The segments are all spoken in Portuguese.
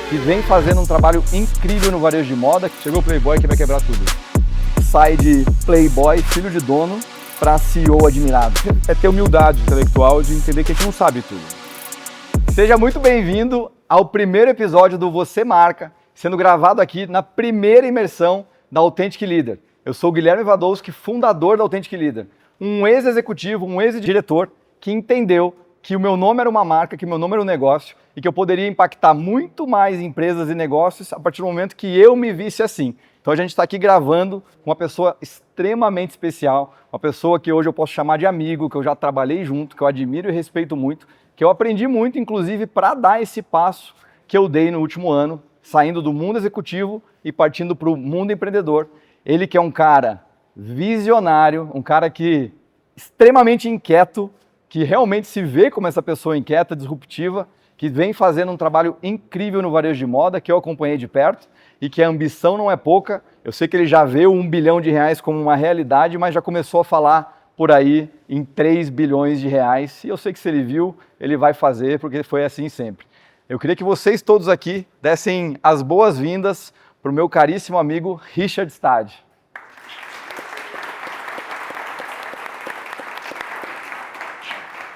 que vem fazendo um trabalho incrível no varejo de moda. Chegou o Playboy que vai quebrar tudo. Sai de Playboy, filho de dono, para CEO admirado. É ter humildade intelectual de entender que a gente não sabe tudo. Seja muito bem-vindo ao primeiro episódio do Você Marca, sendo gravado aqui na primeira imersão da Authentic Leader. Eu sou o Guilherme Vadowski, fundador da Authentic Leader, um ex-executivo, um ex-diretor que entendeu que o meu nome era uma marca, que o meu nome era um negócio e que eu poderia impactar muito mais empresas e negócios a partir do momento que eu me visse assim. Então a gente está aqui gravando com uma pessoa extremamente especial, uma pessoa que hoje eu posso chamar de amigo, que eu já trabalhei junto, que eu admiro e respeito muito, que eu aprendi muito, inclusive, para dar esse passo que eu dei no último ano, saindo do mundo executivo e partindo para o mundo empreendedor. Ele que é um cara visionário, um cara que extremamente inquieto, que realmente se vê como essa pessoa inquieta, disruptiva, que vem fazendo um trabalho incrível no varejo de moda, que eu acompanhei de perto, e que a ambição não é pouca. Eu sei que ele já vê o R$1 bilhão como uma realidade, mas já começou a falar por aí em R$3 bilhões. E eu sei que se ele viu, ele vai fazer, porque foi assim sempre. Eu queria que vocês todos aqui dessem as boas-vindas para o meu caríssimo amigo Richard Stade.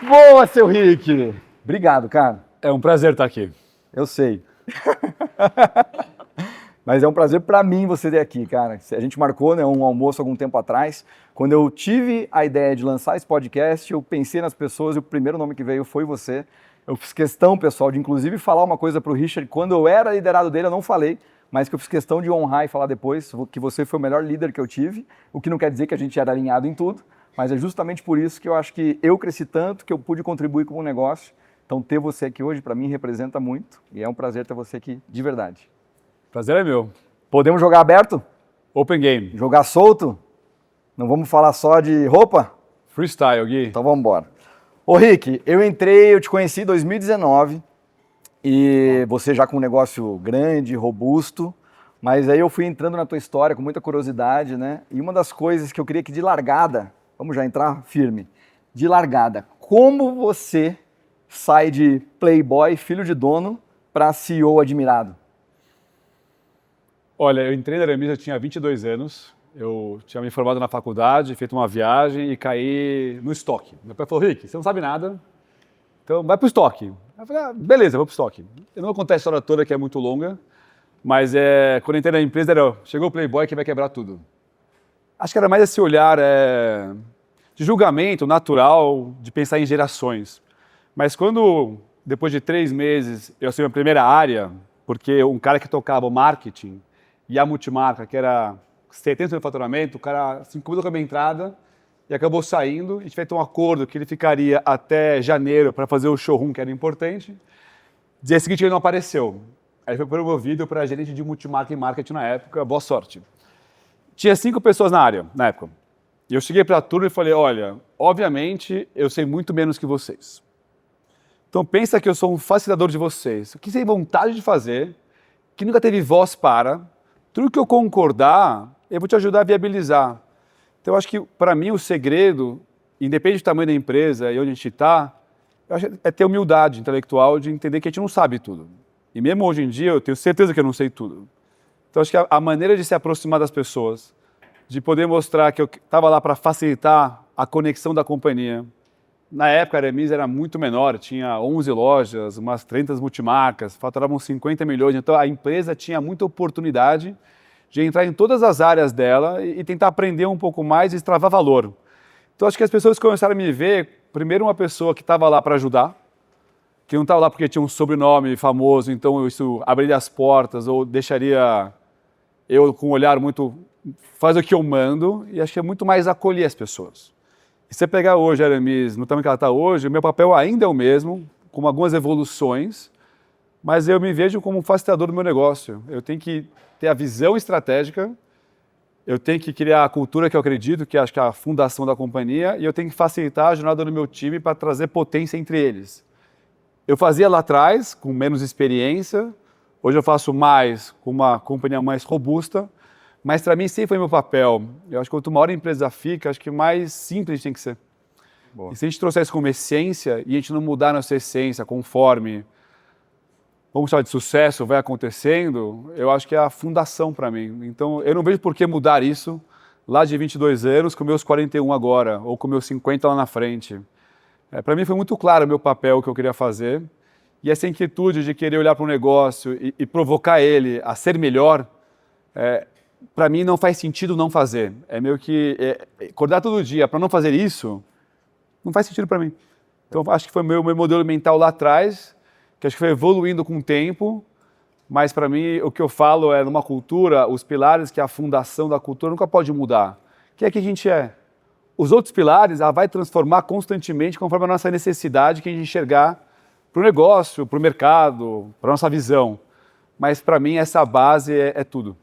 Boa, seu Rick! Obrigado, cara. É um prazer estar aqui. Eu sei. Mas é um prazer para mim você ter aqui, cara. A gente marcou, né, um almoço algum tempo atrás. Quando eu tive a ideia de lançar esse podcast, eu pensei nas pessoas e o primeiro nome que veio foi você. Eu fiz questão, pessoal, de inclusive falar uma coisa para o Richard. Quando eu era liderado dele, eu não falei, mas que eu fiz questão de honrar e falar depois que você foi o melhor líder que eu tive, o que não quer dizer que a gente era alinhado em tudo, mas é justamente por isso que eu acho que eu cresci tanto, que eu pude contribuir com o negócio. Então, ter você aqui hoje, para mim, representa muito e é um prazer ter você aqui, de verdade. Prazer é meu. Podemos jogar aberto? Open game. Jogar solto? Não vamos falar só de roupa? Freestyle, Gui. Então, vamos embora. Ô, Rick, eu te conheci em 2019 e você já com um negócio grande, robusto, mas aí eu fui entrando na tua história com muita curiosidade, né? E uma das coisas que eu queria que de largada, vamos já entrar firme, de largada, como você sai de Playboy, filho de dono, para CEO admirado? Olha, eu entrei na Aramis, eu tinha 22 anos, eu tinha me formado na faculdade, feito uma viagem e caí no estoque. Meu pai falou, Rick, você não sabe nada, então vai pro estoque. Eu falei, beleza, vou pro estoque. Eu não vou contar a história toda, que é muito longa, mas quando eu entrei na empresa, chegou o Playboy que vai quebrar tudo. Acho que era mais esse olhar de julgamento natural, de pensar em gerações. Mas quando, depois de 3 meses, eu assumi a primeira área, porque um cara que tocava o marketing e a multimarca, que era 70% do faturamento, o cara se incomodou com a minha entrada e acabou saindo. A gente fez um acordo que ele ficaria até janeiro para fazer o showroom, que era importante. Dia seguinte ele não apareceu. Aí foi promovido para gerente de multimarca e marketing na época. Boa sorte. Tinha 5 pessoas na área, na época. E eu cheguei para a turma e falei, olha, obviamente eu sei muito menos que vocês. Então pensa que eu sou um facilitador de vocês. O que você tem vontade de fazer, que nunca teve voz para, tudo que eu concordar, eu vou te ajudar a viabilizar. Então eu acho que para mim o segredo, independente do tamanho da empresa e onde a gente está, é ter humildade intelectual de entender que a gente não sabe tudo. E mesmo hoje em dia eu tenho certeza que eu não sei tudo. Então acho que a maneira de se aproximar das pessoas, de poder mostrar que eu estava lá para facilitar a conexão da companhia. Na época, a Aramis era muito menor, tinha 11 lojas, umas 30 multimarcas, faturavam 50 milhões. Então, a empresa tinha muita oportunidade de entrar em todas as áreas dela e tentar aprender um pouco mais e extravar valor. Então, acho que as pessoas começaram a me ver, primeiro, uma pessoa que estava lá para ajudar, que não estava lá porque tinha um sobrenome famoso, então isso abriria as portas ou deixaria eu com um olhar muito, faz o que eu mando, e acho que é muito mais acolher as pessoas. E se você pegar hoje a Aramis, no tamanho que ela está hoje, o meu papel ainda é o mesmo, com algumas evoluções, mas eu me vejo como um facilitador do meu negócio. Eu tenho que ter a visão estratégica, eu tenho que criar a cultura que eu acredito, que acho que é a fundação da companhia, e eu tenho que facilitar a jornada do meu time para trazer potência entre eles. Eu fazia lá atrás, com menos experiência, hoje eu faço mais, com uma companhia mais robusta, mas para mim sempre foi meu papel. Eu acho que quanto maior a empresa fica, acho que mais simples a gente tem que ser. Boa. E se a gente trouxer isso como essência e a gente não mudar nossa essência conforme vamos chamar de sucesso, vai acontecendo, eu acho que é a fundação para mim. Então, eu não vejo por que mudar isso lá de 22 anos com meus 41 agora, ou com meus 50 lá na frente. Para mim foi muito claro o meu papel, o que eu queria fazer, e essa inquietude de querer olhar para um negócio e provocar ele a ser melhor, para mim não faz sentido não fazer. É meio que acordar todo dia para não fazer isso, não faz sentido para mim. Então, acho que foi meu modelo mental lá atrás, que acho que foi evoluindo com o tempo, mas para mim o que eu falo é, numa cultura, os pilares que é a fundação da cultura nunca pode mudar. Que é que a gente é. Os outros pilares, ela vai transformar constantemente conforme a nossa necessidade que a gente enxergar para o negócio, para o mercado, para a nossa visão. Mas para mim essa base é tudo.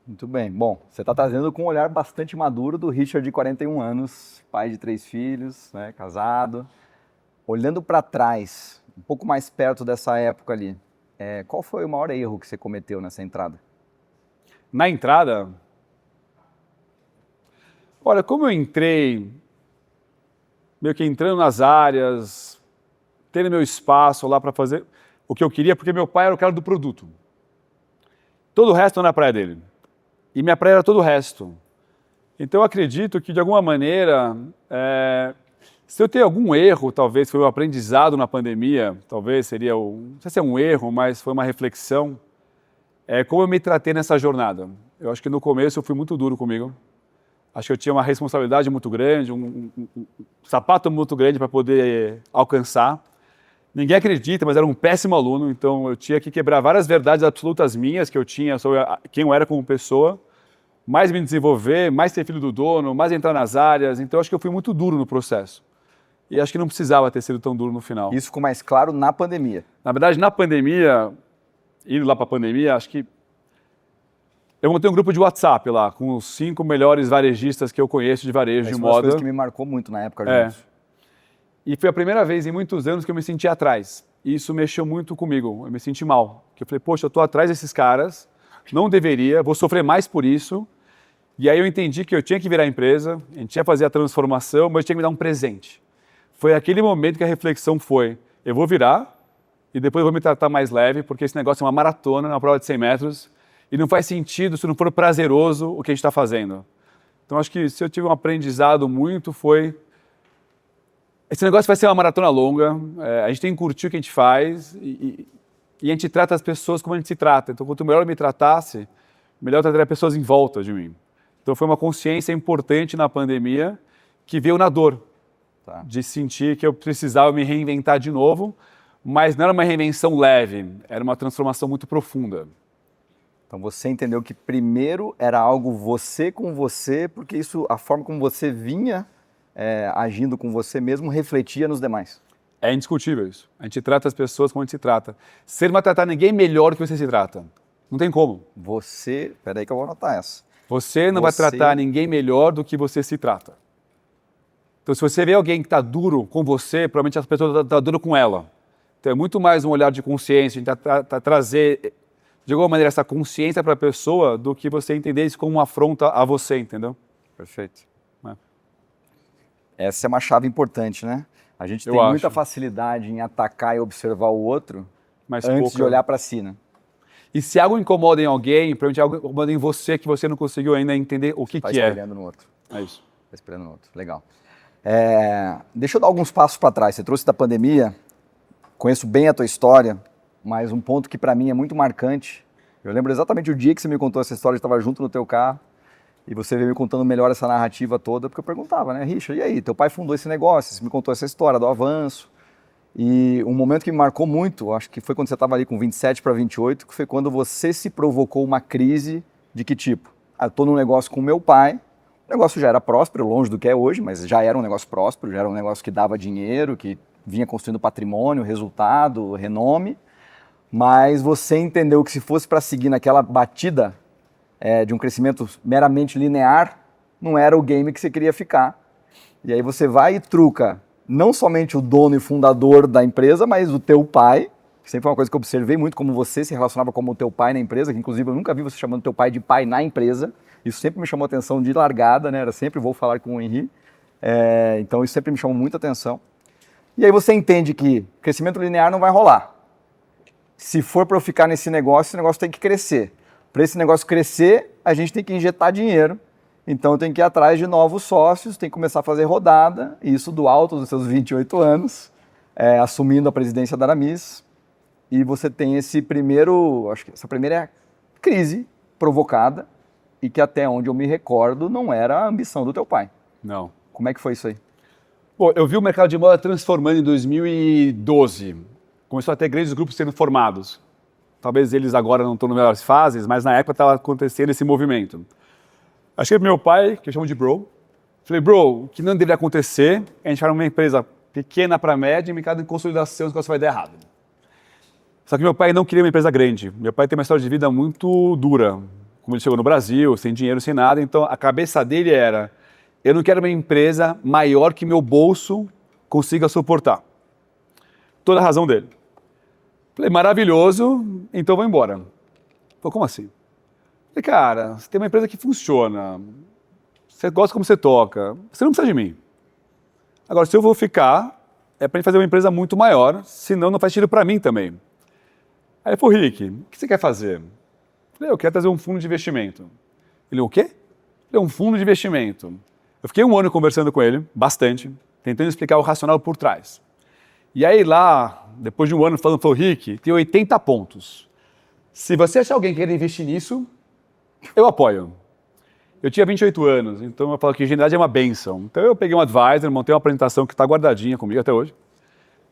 Muito bem. Bom, você está trazendo com um olhar bastante maduro do Richard de 41 anos, pai de 3 filhos, né, casado. Olhando para trás, um pouco mais perto dessa época ali, qual foi o maior erro que você cometeu nessa entrada? Na entrada, olha, como eu entrei, meio que entrando nas áreas, tendo meu espaço lá para fazer o que eu queria, porque meu pai era o cara do produto. Todo o resto era a praia dele. E minha praia era todo o resto. Então eu acredito que, de alguma maneira, se eu tenho algum erro, talvez foi um aprendizado na pandemia, talvez seria, não sei se é um erro, mas foi uma reflexão, como eu me tratei nessa jornada. Eu acho que no começo eu fui muito duro comigo. Acho que eu tinha uma responsabilidade muito grande, um sapato muito grande para poder alcançar. Ninguém acredita, mas era um péssimo aluno, então eu tinha que quebrar várias verdades absolutas minhas que eu tinha sobre quem eu era como pessoa, mais me desenvolver, mais ser filho do dono, mais entrar nas áreas. Então acho que eu fui muito duro no processo. E acho que não precisava ter sido tão duro no final. Isso ficou mais claro na pandemia. Na verdade, na pandemia, indo lá para a pandemia, acho que eu montei um grupo de WhatsApp lá, com os 5 melhores varejistas que eu conheço de varejo, de moda. Isso foi uma coisa que me marcou muito na época. E foi a primeira vez em muitos anos que eu me senti atrás. E isso mexeu muito comigo, eu me senti mal. Porque eu falei, poxa, eu estou atrás desses caras, não deveria, vou sofrer mais por isso. E aí eu entendi que eu tinha que virar a empresa, a gente tinha que fazer a transformação, mas eu tinha que me dar um presente. Foi aquele momento que a reflexão foi, eu vou virar e depois eu vou me tratar mais leve, porque esse negócio é uma maratona, uma prova de 100 metros, e não faz sentido se não for prazeroso o que a gente está fazendo. Então acho que se eu tive um aprendizado muito foi, esse negócio vai ser uma maratona longa, a gente tem que curtir o que a gente faz e a gente trata as pessoas como a gente se trata. Então quanto melhor eu me tratasse, melhor eu trataria pessoas em volta de mim. Então foi uma consciência importante na pandemia que veio na dor. De sentir que eu precisava me reinventar de novo, mas não era uma reinvenção leve, era uma transformação muito profunda. Então você entendeu que primeiro era algo você com você, porque isso, a forma como você vinha agindo com você mesmo, refletia nos demais. É indiscutível isso. A gente trata as pessoas como a gente se trata. Você não vai tratar ninguém melhor do que você se trata. Não tem como. Peraí que eu vou anotar essa. Você não vai tratar ninguém melhor do que você se trata. Então, se você vê alguém que está duro com você, provavelmente essa pessoa está duro com ela. Então, é muito mais um olhar de consciência, a gente tá trazer, de alguma maneira, essa consciência para a pessoa do que você entender isso como uma afronta a você, entendeu? Perfeito. Essa é uma chave importante, né? A gente tem muita facilidade em atacar e observar o outro antes de olhar para si, né? E se algo incomoda em alguém, provavelmente algo incomoda em você que você não conseguiu ainda entender o que é. Está espelhando no outro. É isso. Está espelhando no outro. Legal. Deixa eu dar alguns passos para trás. Você trouxe da pandemia, conheço bem a tua história, mas um ponto que para mim é muito marcante. Eu lembro exatamente o dia que você me contou essa história, eu estava junto no teu carro e você veio me contando melhor essa narrativa toda, porque eu perguntava, né, Richard, e aí, teu pai fundou esse negócio, você me contou essa história do avanço. E um momento que me marcou muito, acho que foi quando você estava ali com 27 para 28, que foi quando você se provocou uma crise de que tipo? Eu estou num negócio com meu pai, o negócio já era próspero, longe do que é hoje, mas já era um negócio próspero, já era um negócio que dava dinheiro, que vinha construindo patrimônio, resultado, renome, mas você entendeu que se fosse para seguir naquela batida de um crescimento meramente linear, não era o game que você queria ficar. E aí você vai e truca não somente o dono e fundador da empresa, mas o teu pai, que sempre foi uma coisa que eu observei muito, como você se relacionava como o teu pai na empresa, que inclusive eu nunca vi você chamando teu pai de pai na empresa. Isso sempre me chamou atenção de largada, né? Era sempre vou falar com o Henri. Então isso sempre me chamou muita atenção. E aí você entende que crescimento linear não vai rolar. se for para eu ficar nesse negócio, esse negócio tem que crescer. Para esse negócio crescer, a gente tem que injetar dinheiro. Então eu tenho que ir atrás de novos sócios, tem que começar a fazer rodada, isso do alto dos seus 28 anos, assumindo a presidência da Aramis. E você tem esse primeiro, acho que essa primeira crise provocada e que até onde eu me recordo não era a ambição do teu pai. Não. Como é que foi isso aí? Bom, eu vi o mercado de moda transformando em 2012. Começou a ter grandes grupos sendo formados. Talvez eles agora não estão nas melhores fases, mas na época estava acontecendo esse movimento. Achei pro meu pai, que eu chamo de bro. Falei, bro, o que não deveria acontecer é a gente ficar numa empresa pequena para média, em mercado de consolidação, o negócio vai dar errado. Só que meu pai não queria uma empresa grande. Meu pai tem uma história de vida muito dura. Como ele chegou no Brasil, sem dinheiro, sem nada. Então a cabeça dele era, eu não quero uma empresa maior que meu bolso consiga suportar. Toda a razão dele. Falei, maravilhoso, então vou embora. Falei, como assim? Falei, cara, você tem uma empresa que funciona, você gosta como você toca, você não precisa de mim. Agora, se eu vou ficar, é para gente fazer uma empresa muito maior, senão não faz sentido para mim também. Aí ele falou, Rick, o que você quer fazer? Falei, eu quero trazer um fundo de investimento. Ele, o quê? Falei, um fundo de investimento. Eu fiquei um ano conversando com ele, bastante, tentando explicar o racional por trás. E aí lá, depois de um ano falou, Rick, tem 80 pontos. Se você achar alguém que quer investir nisso, eu apoio. Eu tinha 28 anos, então eu falo que ingenuidade é uma bênção. Então eu peguei um advisor, montei uma apresentação que está guardadinha comigo até hoje.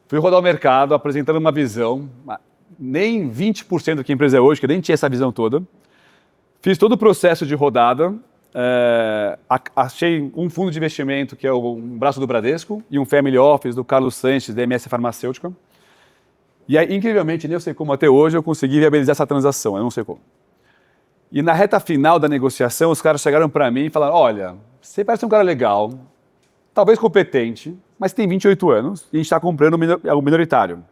Fui rodar o mercado, apresentando uma visão, nem 20% do que a empresa é hoje, que eu nem tinha essa visão toda. Fiz todo o processo de rodada, achei um fundo de investimento, que é um braço do Bradesco, e um family office do Carlos Sanches, da MS Farmacêutica. E aí, incrivelmente, nem eu sei como até hoje, eu consegui viabilizar essa transação, eu não sei como. E na reta final da negociação, os caras chegaram para mim e falaram, olha, você parece um cara legal, talvez competente, mas tem 28 anos e a gente está comprando o minoritário.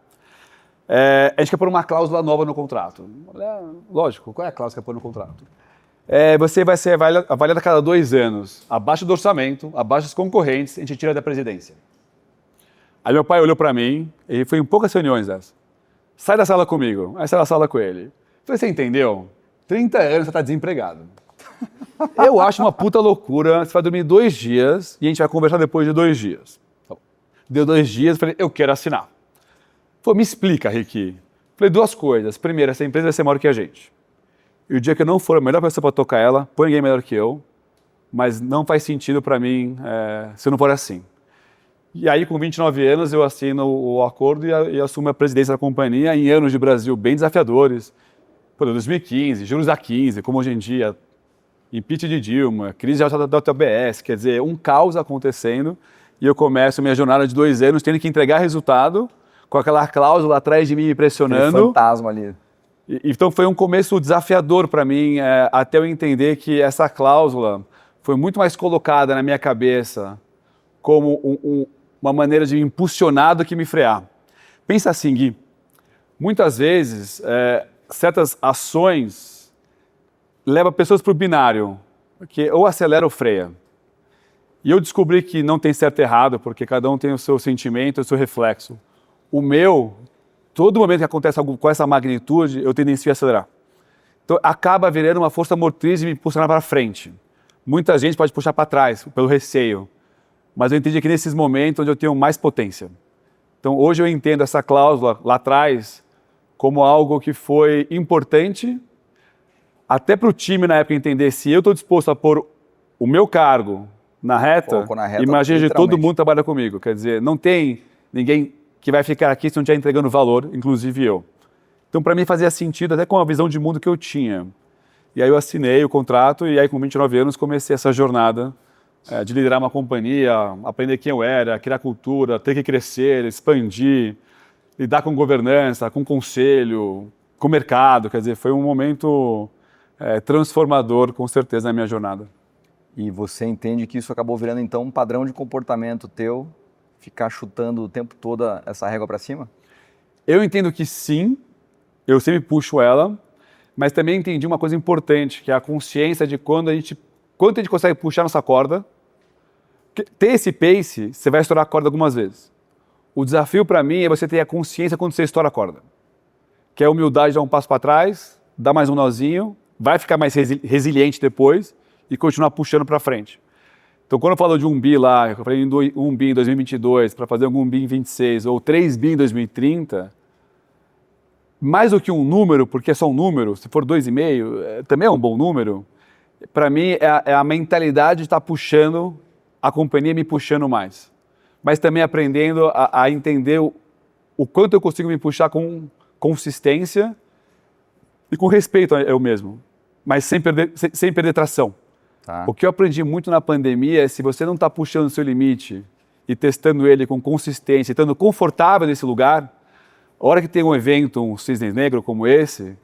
A gente quer pôr uma cláusula nova no contrato. Lógico, qual é a cláusula que quer pôr no contrato? Você vai ser avaliado a cada 2 anos, abaixo do orçamento, abaixo dos concorrentes, a gente tira da presidência. Aí meu pai olhou para mim, e foi em poucas reuniões dessa. Sai da sala comigo. Aí sai da sala com ele. Falei, você entendeu? 30 anos você está desempregado. Eu acho uma puta loucura, você vai dormir 2 dias e a gente vai conversar depois de 2 dias. Deu 2 dias, falei, eu quero assinar. Falei, me explica, Rick. Falei, 2 coisas. Primeiro, essa empresa vai ser maior que a gente. E o dia que eu não for a melhor pessoa para tocar ela, põe ninguém melhor que eu, mas não faz sentido para mim se eu não for assim. E aí, com 29 anos, eu assino o acordo e assumo a presidência da companhia em anos de Brasil bem desafiadores. Por 2015, juros a 15, como hoje em dia, impeachment de Dilma, crise da UTBS, quer dizer, um caos acontecendo e eu começo minha jornada de 2 anos tendo que entregar resultado com aquela cláusula atrás de mim me pressionando. Aquele fantasma ali. Então foi um começo desafiador para mim, até eu entender que essa cláusula foi muito mais colocada na minha cabeça como uma maneira de me impulsionar do que me frear. Pensa assim, Gui, muitas vezes certas ações levam pessoas para o binário, que ou acelera ou freia. E eu descobri que não tem certo e errado, porque cada um tem o seu sentimento, o seu reflexo. O meu, todo momento que acontece algo com essa magnitude, eu tendencio a acelerar. Então acaba virando uma força motriz de me impulsionar para frente. Muita gente pode puxar para trás, pelo receio. Mas eu entendi que nesses momentos onde eu tenho mais potência. Então hoje eu entendo essa cláusula lá atrás como algo que foi importante até para o time na época entender se eu estou disposto a pôr o meu cargo na reta, imagina de todo mundo trabalha comigo. Quer dizer, não tem ninguém que vai ficar aqui se não estiver entregando valor, inclusive eu. Então para mim fazia sentido até com a visão de mundo que eu tinha. E aí eu assinei o contrato e aí com 29 anos comecei essa jornada de liderar uma companhia, aprender quem eu era, criar cultura, ter que crescer, expandir, lidar com governança, com conselho, com mercado. Quer dizer, foi um momento transformador, com certeza, na minha jornada. E você entende que isso acabou virando, então, um padrão de comportamento teu, ficar chutando o tempo todo essa régua para cima? Eu entendo que sim, eu sempre puxo ela, mas também entendi uma coisa importante, que é a consciência de quanto a gente consegue puxar nossa corda. Ter esse pace, você vai estourar a corda algumas vezes. O desafio para mim é você ter a consciência quando você estoura a corda. que é a humildade de dar um passo para trás, dar mais um nozinho, vai ficar mais resiliente depois e continuar puxando para frente. Então, quando eu falo de 1 bi lá, eu falei 1 bi em 2022 para fazer algum bi em 26 ou 3 bi em 2030, mais do que um número, porque é só um número, se for 2,5, também é um bom número, para mim é a mentalidade de estar puxando a companhia, me puxando mais. Mas também aprendendo a entender o quanto eu consigo me puxar com consistência e com respeito a eu mesmo, mas sem perder tração. Tá. O que eu aprendi muito na pandemia é se você não está puxando o seu limite e testando ele com consistência, estando confortável nesse lugar, a hora que tem um evento, um cisne negro como esse,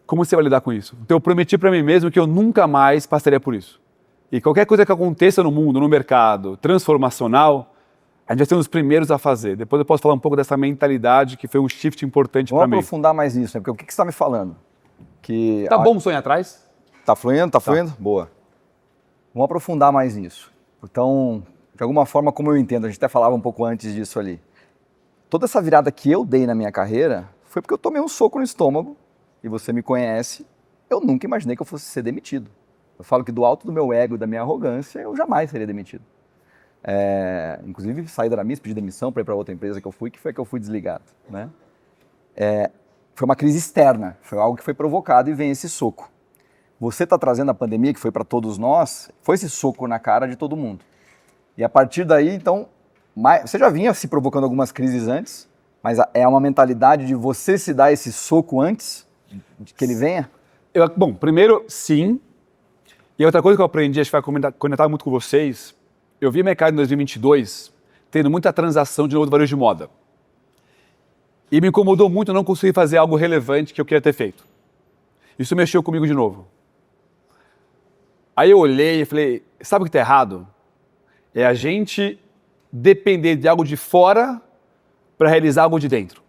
como você vai lidar com isso? Então eu prometi para mim mesmo que eu nunca mais passaria por isso. E qualquer coisa que aconteça no mundo, no mercado, transformacional, a gente vai ser um dos primeiros a fazer. Depois eu posso falar um pouco dessa mentalidade que foi um shift importante para mim. Vamos aprofundar mais nisso, né? Porque o que você está me falando? Que Tá bom sonhar atrás? Tá fluindo? Tá fluindo? Boa. Vamos aprofundar mais nisso. Então, de alguma forma, como eu entendo, a gente até falava um pouco antes disso ali. Toda essa virada que eu dei na minha carreira foi porque eu tomei um soco no estômago, e você me conhece, eu nunca imaginei que eu fosse ser demitido. Eu falo que do alto do meu ego e da minha arrogância, eu jamais seria demitido. Inclusive, saí da Aramis, pedi demissão para ir para outra empresa que eu fui, que foi que eu fui desligado. Né? Foi uma crise externa, foi algo que foi provocado e vem esse soco. Você está trazendo a pandemia, que foi para todos nós, foi esse soco na cara de todo mundo. E a partir daí, então, você já vinha se provocando algumas crises antes, mas é uma mentalidade de você se dar esse soco antes de que ele venha? Bom, primeiro, sim. E outra coisa que eu aprendi, acho que vai conectar muito com vocês, eu vi mercado em 2022 tendo muita transação de novo do varejo de moda. E me incomodou muito não conseguir fazer algo relevante que eu queria ter feito. Isso mexeu comigo de novo. Aí eu olhei e falei, sabe o que está errado? É a gente depender de algo de fora para realizar algo de dentro.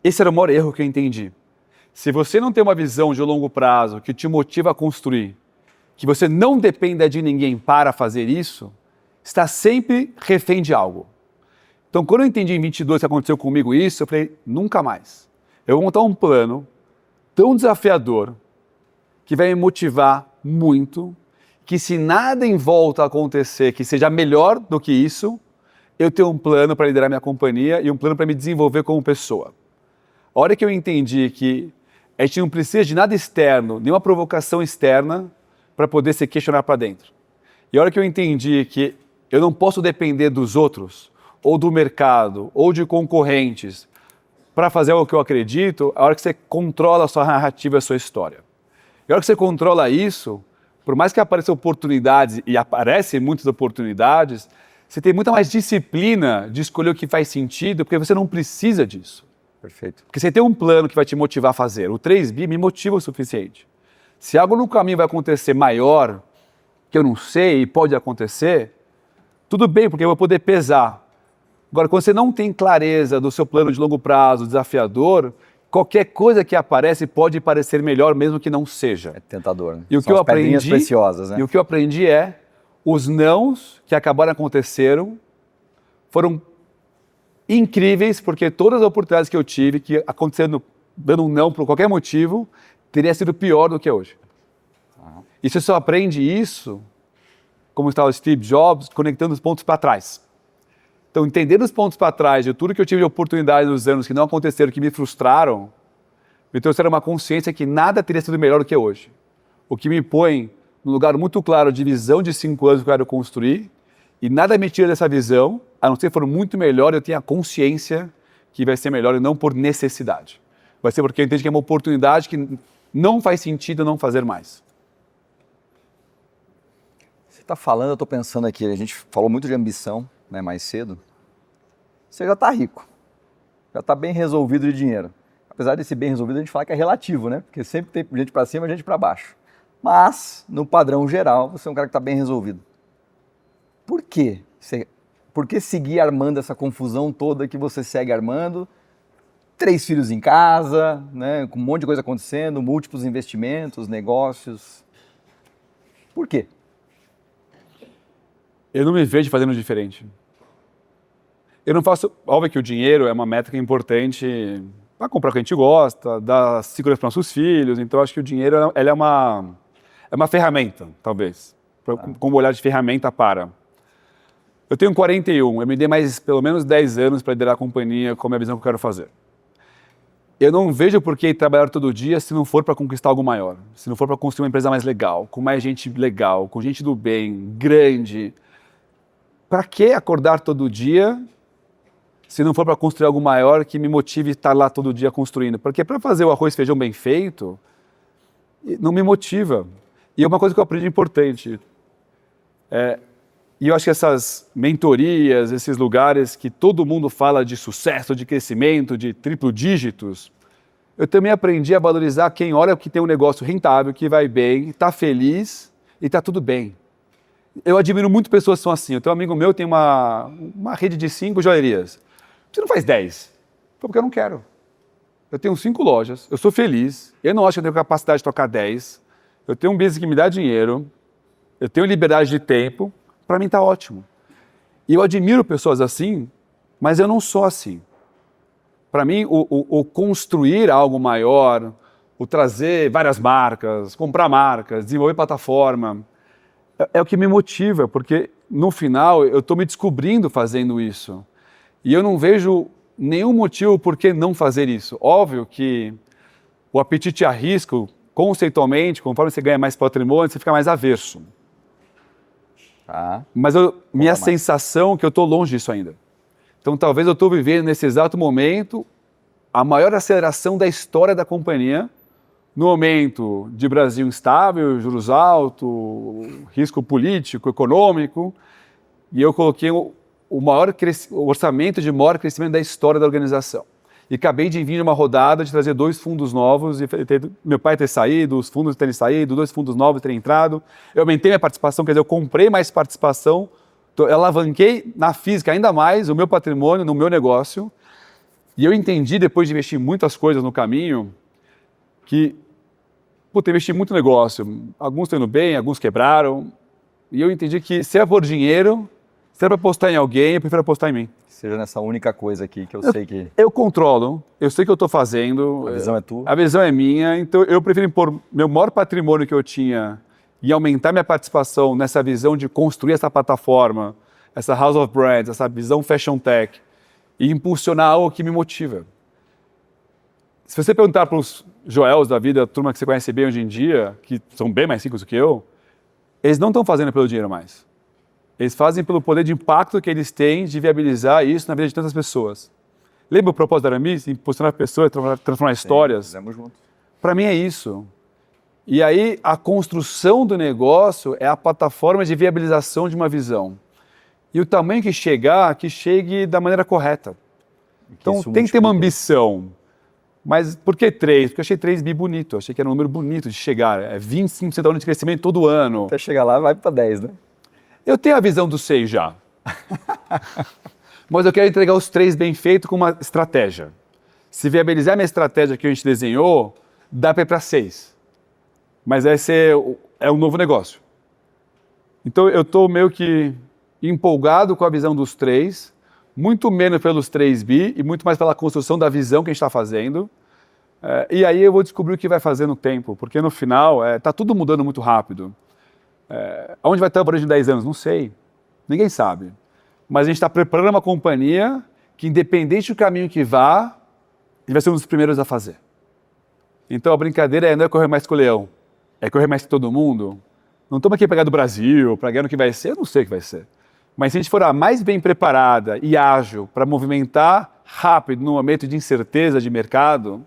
Esse era o maior erro que eu entendi. Se você não tem uma visão de longo prazo que te motiva a construir, que você não dependa de ninguém para fazer isso, está sempre refém de algo. Então, quando eu entendi em 22 que aconteceu comigo isso, eu falei, nunca mais. Eu vou montar um plano tão desafiador que vai me motivar muito, que se nada em volta acontecer que seja melhor do que isso, eu tenho um plano para liderar minha companhia e um plano para me desenvolver como pessoa. A hora que eu entendi que a gente não precisa de nada externo, nenhuma provocação externa para poder se questionar para dentro. E a hora que eu entendi que eu não posso depender dos outros, ou do mercado, ou de concorrentes, para fazer o que eu acredito, a hora que você controla a sua narrativa e a sua história. E a hora que você controla isso, por mais que apareçam oportunidades, e aparecem muitas oportunidades, você tem muita mais disciplina de escolher o que faz sentido, porque você não precisa disso. Perfeito. Porque você tem um plano que vai te motivar a fazer. O 3B me motiva o suficiente. Se algo no caminho vai acontecer maior, que eu não sei e pode acontecer, tudo bem, porque eu vou poder pesar. Agora, quando você não tem clareza do seu plano de longo prazo, desafiador, qualquer coisa que aparece pode parecer melhor, mesmo que não seja. É tentador, né? E o que eu aprendi, preciosas, né? E o que eu aprendi é, os nãos que acabaram aconteceram foram incríveis, porque todas as oportunidades que eu tive, que acontecendo, dando um não por qualquer motivo, teria sido pior do que hoje. E você só aprende isso, como estava o Steve Jobs, conectando os pontos para trás. Então, entendendo os pontos para trás de tudo que eu tive de oportunidade nos anos que não aconteceram, que me frustraram, me trouxeram uma consciência que nada teria sido melhor do que hoje. O que me põe num lugar muito claro de visão de 5 anos que eu quero construir, e nada me tira dessa visão, a não ser que for muito melhor, eu tenho a consciência que vai ser melhor e não por necessidade. Vai ser porque eu entendo que é uma oportunidade que não faz sentido não fazer mais. Você está falando, eu estou pensando aqui, a gente falou muito de ambição, né, mais cedo. Você já está rico, já está bem resolvido de dinheiro. Apesar desse bem resolvido, a gente fala que é relativo, né? Porque sempre tem gente para cima e gente para baixo. Mas, no padrão geral, você é um cara que está bem resolvido. Por quê? Por que seguir armando essa confusão toda que você segue armando? 3 filhos em casa, né, com um monte de coisa acontecendo, múltiplos investimentos, negócios. Por quê? Eu não me vejo fazendo diferente. Eu não faço... Óbvio que o dinheiro é uma métrica importante para comprar o que a gente gosta, dar segurança para nossos filhos. Então, acho que o dinheiro ele é uma ferramenta, talvez, como olhar de ferramenta para. Eu tenho 41, eu me dei mais pelo menos 10 anos para liderar a companhia com a minha visão que eu quero fazer. Eu não vejo por que trabalhar todo dia se não for para conquistar algo maior, se não for para construir uma empresa mais legal, com mais gente legal, com gente do bem, grande. Para que acordar todo dia se não for para construir algo maior que me motive a estar lá todo dia construindo? Porque para fazer o arroz e feijão bem feito, não me motiva. E é uma coisa que eu aprendi importante. E eu acho que essas mentorias, esses lugares que todo mundo fala de sucesso, de crescimento, de triplo dígitos, eu também aprendi a valorizar quem olha que tem um negócio rentável, que vai bem, está feliz e está tudo bem. Eu admiro muito pessoas que são assim. Eu tenho um amigo meu, tem uma rede de 5 joalherias. Você não faz 10? Porque eu não quero. Eu tenho 5 lojas, eu sou feliz, eu não acho que eu tenho capacidade de tocar 10, eu tenho um business que me dá dinheiro, eu tenho liberdade de tempo, para mim está ótimo. E eu admiro pessoas assim, mas eu não sou assim. Para mim, o construir algo maior, o trazer várias marcas, comprar marcas, desenvolver plataforma, é o que me motiva, porque no final eu estou me descobrindo fazendo isso. E eu não vejo nenhum motivo por que não fazer isso. Óbvio que o apetite a risco, conceitualmente, conforme você ganha mais patrimônio, você fica mais averso. Mas minha sensação é que eu estou longe disso ainda. Então talvez eu estou vivendo nesse exato momento a maior aceleração da história da companhia, no momento de Brasil instável, juros altos, risco político, econômico, e eu coloquei o orçamento de maior crescimento da história da organização. E acabei de vir numa rodada de trazer 2 fundos novos, e meu pai ter saído, os fundos terem saído, 2 fundos novos terem entrado. Eu aumentei minha participação, quer dizer, eu comprei mais participação, eu alavanquei na física ainda mais o meu patrimônio no meu negócio. E eu entendi, depois de investir em muitas coisas no caminho, que eu investi muito no negócio. Alguns estão indo bem, alguns quebraram. E eu entendi que se é por dinheiro, se é para apostar em alguém, eu prefiro apostar em mim. Seja nessa única coisa aqui que eu sei que... Eu controlo, eu sei o que eu estou fazendo. A visão é tua. A visão é minha, então eu prefiro pôr meu maior patrimônio que eu tinha e aumentar minha participação nessa visão de construir essa plataforma, essa House of Brands, essa visão Fashion Tech, e impulsionar algo que me motiva. Se você perguntar para os Joels da vida, a turma que você conhece bem hoje em dia, que são bem mais ricos do que eu, eles não estão fazendo pelo dinheiro mais. Eles fazem pelo poder de impacto que eles têm de viabilizar isso na vida de tantas pessoas. Lembra o propósito da Aramis? Impulsionar pessoas, transformar histórias? Fizemos junto. Para mim é isso. E aí a construção do negócio é a plataforma de viabilização de uma visão. E o tamanho que chegar, que chegue da maneira correta. Então tem que ter uma ambição. Mas por que 3? Porque eu achei 3 bi bonito. Eu achei que era um número bonito de chegar. É 25% ao ano de crescimento todo ano. Até chegar lá vai para 10, né? Eu tenho a visão do 6 já. Mas eu quero entregar os 3 bem feitos com uma estratégia. Se viabilizar a minha estratégia que a gente desenhou, dá para ir para 6. Mas esse é um novo negócio. Então eu estou meio que empolgado com a visão dos 3, muito menos pelos 3 bi e muito mais pela construção da visão que a gente está fazendo. E aí eu vou descobrir o que vai fazer no tempo, porque no final está tudo mudando muito rápido. Onde vai estar o Brasil em 10 anos? Não sei. Ninguém sabe. Mas a gente está preparando uma companhia que, independente do caminho que vá, a gente vai ser um dos primeiros a fazer. Então a brincadeira não é correr mais que o leão, é correr mais que todo mundo. Não estamos aqui para ganhar do Brasil, para ganhar no que vai ser, eu não sei o que vai ser. Mas se a gente for a mais bem preparada e ágil para movimentar rápido no momento de incerteza de mercado,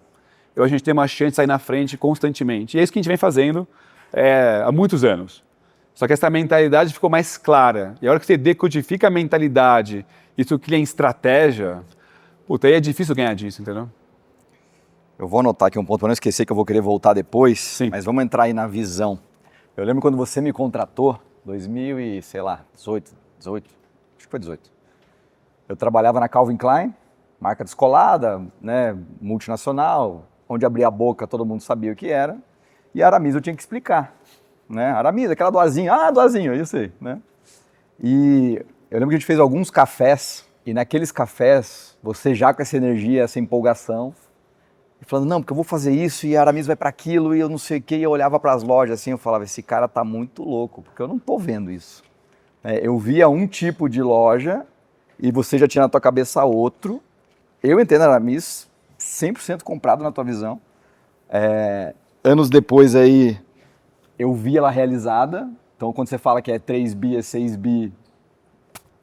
a gente tem uma chance de sair na frente constantemente. E é isso que a gente vem fazendo há muitos anos. Só que essa mentalidade ficou mais clara. E a hora que você decodifica a mentalidade e isso cria em estratégia, aí é difícil ganhar disso, entendeu? Eu vou anotar aqui um ponto para não esquecer que eu vou querer voltar depois. Sim. Mas vamos entrar aí na visão. Eu lembro quando você me contratou, 2018, acho que foi 18. Eu trabalhava na Calvin Klein, marca descolada, né, multinacional, onde abria a boca todo mundo sabia o que era. E a Aramis eu tinha que explicar. Né? Aramis, aquela do Azinho, do Azinho, eu sei, né? E eu lembro que a gente fez alguns cafés, e naqueles cafés, você já com essa energia, essa empolgação, e falando, não, porque eu vou fazer isso e a Aramis vai para aquilo e eu não sei o quê. E eu olhava para as lojas assim, eu falava, esse cara tá muito louco, porque eu não tô vendo isso. Eu via um tipo de loja e você já tinha na tua cabeça outro. Eu entrei na Aramis 100% comprado na tua visão. Anos depois aí, eu vi ela realizada. Então, quando você fala que é 3 bi, é 6 bi,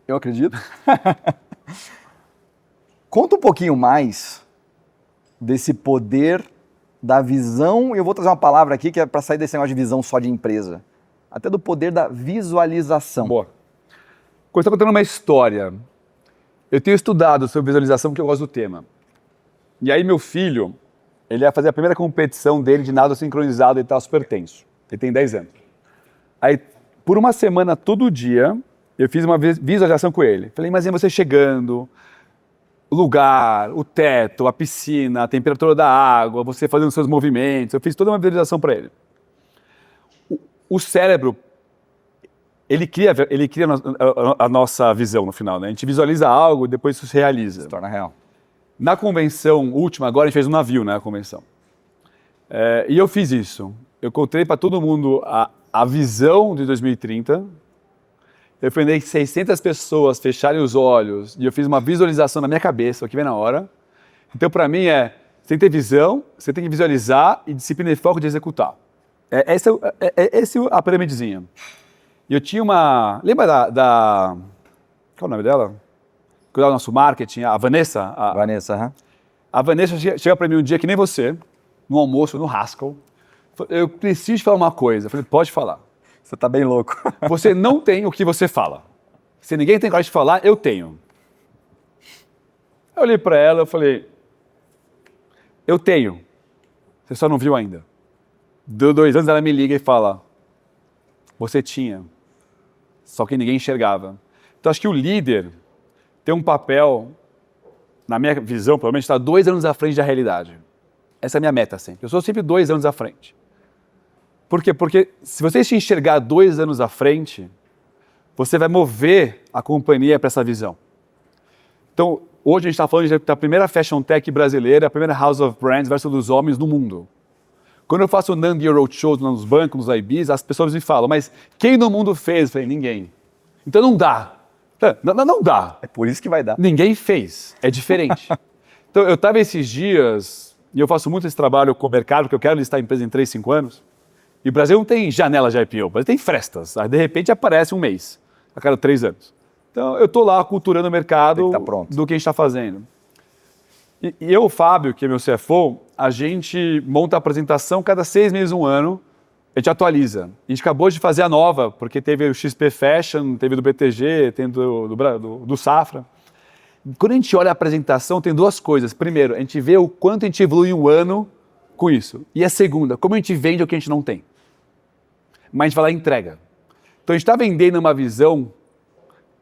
eu acredito. Conta um pouquinho mais desse poder da visão. Eu vou trazer uma palavra aqui que é para sair desse negócio de visão só de empresa. Até do poder da visualização. Boa. Quando você está contando uma história, eu tenho estudado sobre visualização porque eu gosto do tema. E aí meu filho, ele ia fazer a primeira competição dele de nado sincronizado, ele estava super tenso. Ele tem 10 anos. Aí, por uma semana, todo dia, eu fiz uma visualização com ele. Falei, mas você chegando, o lugar, o teto, a piscina, a temperatura da água, você fazendo seus movimentos. Eu fiz toda uma visualização para ele. O cérebro, ele cria a nossa visão no final, né? A gente visualiza algo e depois isso se realiza. Se torna real. Na convenção última, agora a gente fez um navio, né, a convenção. E eu fiz isso. Eu contei para todo mundo a visão de 2030. Eu falei 600 pessoas fecharem os olhos e eu fiz uma visualização na minha cabeça, o que vem na hora. Então, para mim, você tem que ter visão, você tem que visualizar e disciplina e foco de executar. Essa é a piramidezinha. E eu tinha uma... Lembra qual é o nome dela? Cuidar do nosso marketing, a Vanessa? Vanessa, aham. A Vanessa chega para mim um dia que nem você, no almoço, no Haskell. Eu preciso te falar uma coisa. Eu falei, pode falar. Você tá bem louco. Você não tem o que você fala. Se ninguém tem coragem de falar, eu tenho. Eu olhei para ela e falei, eu tenho. Você só não viu ainda. Deu 2 anos, ela me liga e fala, você tinha, só que ninguém enxergava. Então, acho que o líder tem um papel, na minha visão, pelo menos, está 2 anos à frente da realidade. Essa é a minha meta sempre. Eu sou sempre 2 anos à frente. Por quê? Porque se você se enxergar 2 anos à frente, você vai mover a companhia para essa visão. Então, hoje a gente está falando da primeira fashion tech brasileira, a primeira house of brands versus dos homens no mundo. Quando eu faço non-deal roadshows nos bancos, nos IBs, as pessoas me falam, mas quem no mundo fez? Eu falei, ninguém. Então não dá. Não dá. É por isso que vai dar. Ninguém fez. É diferente. Então eu estava esses dias, e eu faço muito esse trabalho com o mercado, porque eu quero listar a empresa em 3, 5 anos, e o Brasil não tem janela de IPO, o Brasil tem frestas. Aí, de repente aparece um mês, a cada 3 anos. Então eu estou lá culturando o mercado do que a gente está fazendo. E eu, Fábio, que é meu CFO, a gente monta a apresentação cada 6 meses, 1 ano, a gente atualiza. A gente acabou de fazer a nova, porque teve o XP Fashion, teve do BTG, tem do Safra. Quando a gente olha a apresentação, tem 2 coisas. Primeiro, a gente vê o quanto a gente evolui em 1 ano com isso. E a segunda, como a gente vende o que a gente não tem. Mas a gente vai lá e entrega. Então a gente está vendendo uma visão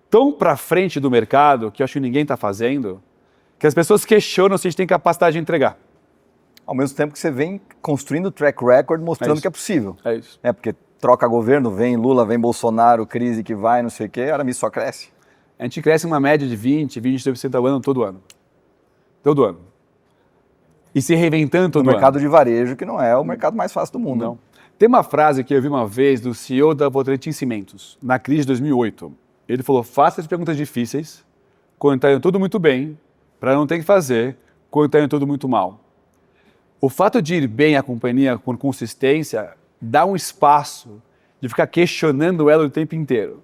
tão para frente do mercado, que eu acho que ninguém está fazendo, que as pessoas questionam se a gente tem capacidade de entregar. Ao mesmo tempo que você vem construindo track record, mostrando que é possível. É isso. Porque troca governo, vem Lula, vem Bolsonaro, crise que vai, não sei o quê, a Aramis só cresce. A gente cresce uma média de 22% ao ano, todo ano. Todo ano. E se reinventando todo ano. No mercado de varejo, que não é o mercado mais fácil do mundo. Não. Tem uma frase que eu vi uma vez do CEO da Votorantim Cimentos, na crise de 2008. Ele falou, faça as perguntas difíceis, quando está indo tudo muito bem, para não ter que fazer, quando está indo tudo muito mal. O fato de ir bem a companhia com consistência dá um espaço de ficar questionando ela o tempo inteiro.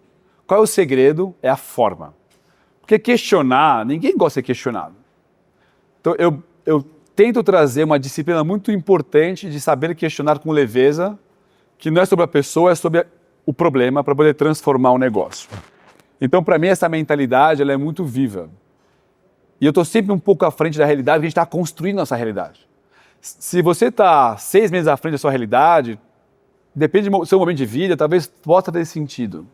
Qual é o segredo? É a forma. Porque questionar, ninguém gosta de ser questionado. Então eu tento trazer uma disciplina muito importante de saber questionar com leveza, que não é sobre a pessoa, é sobre o problema para poder transformar o negócio. Então, para mim, essa mentalidade ela é muito viva. E eu estou sempre um pouco à frente da realidade, porque a gente está construindo nossa realidade. Se você está 6 meses à frente da sua realidade, depende do seu momento de vida, talvez possa ter sentido.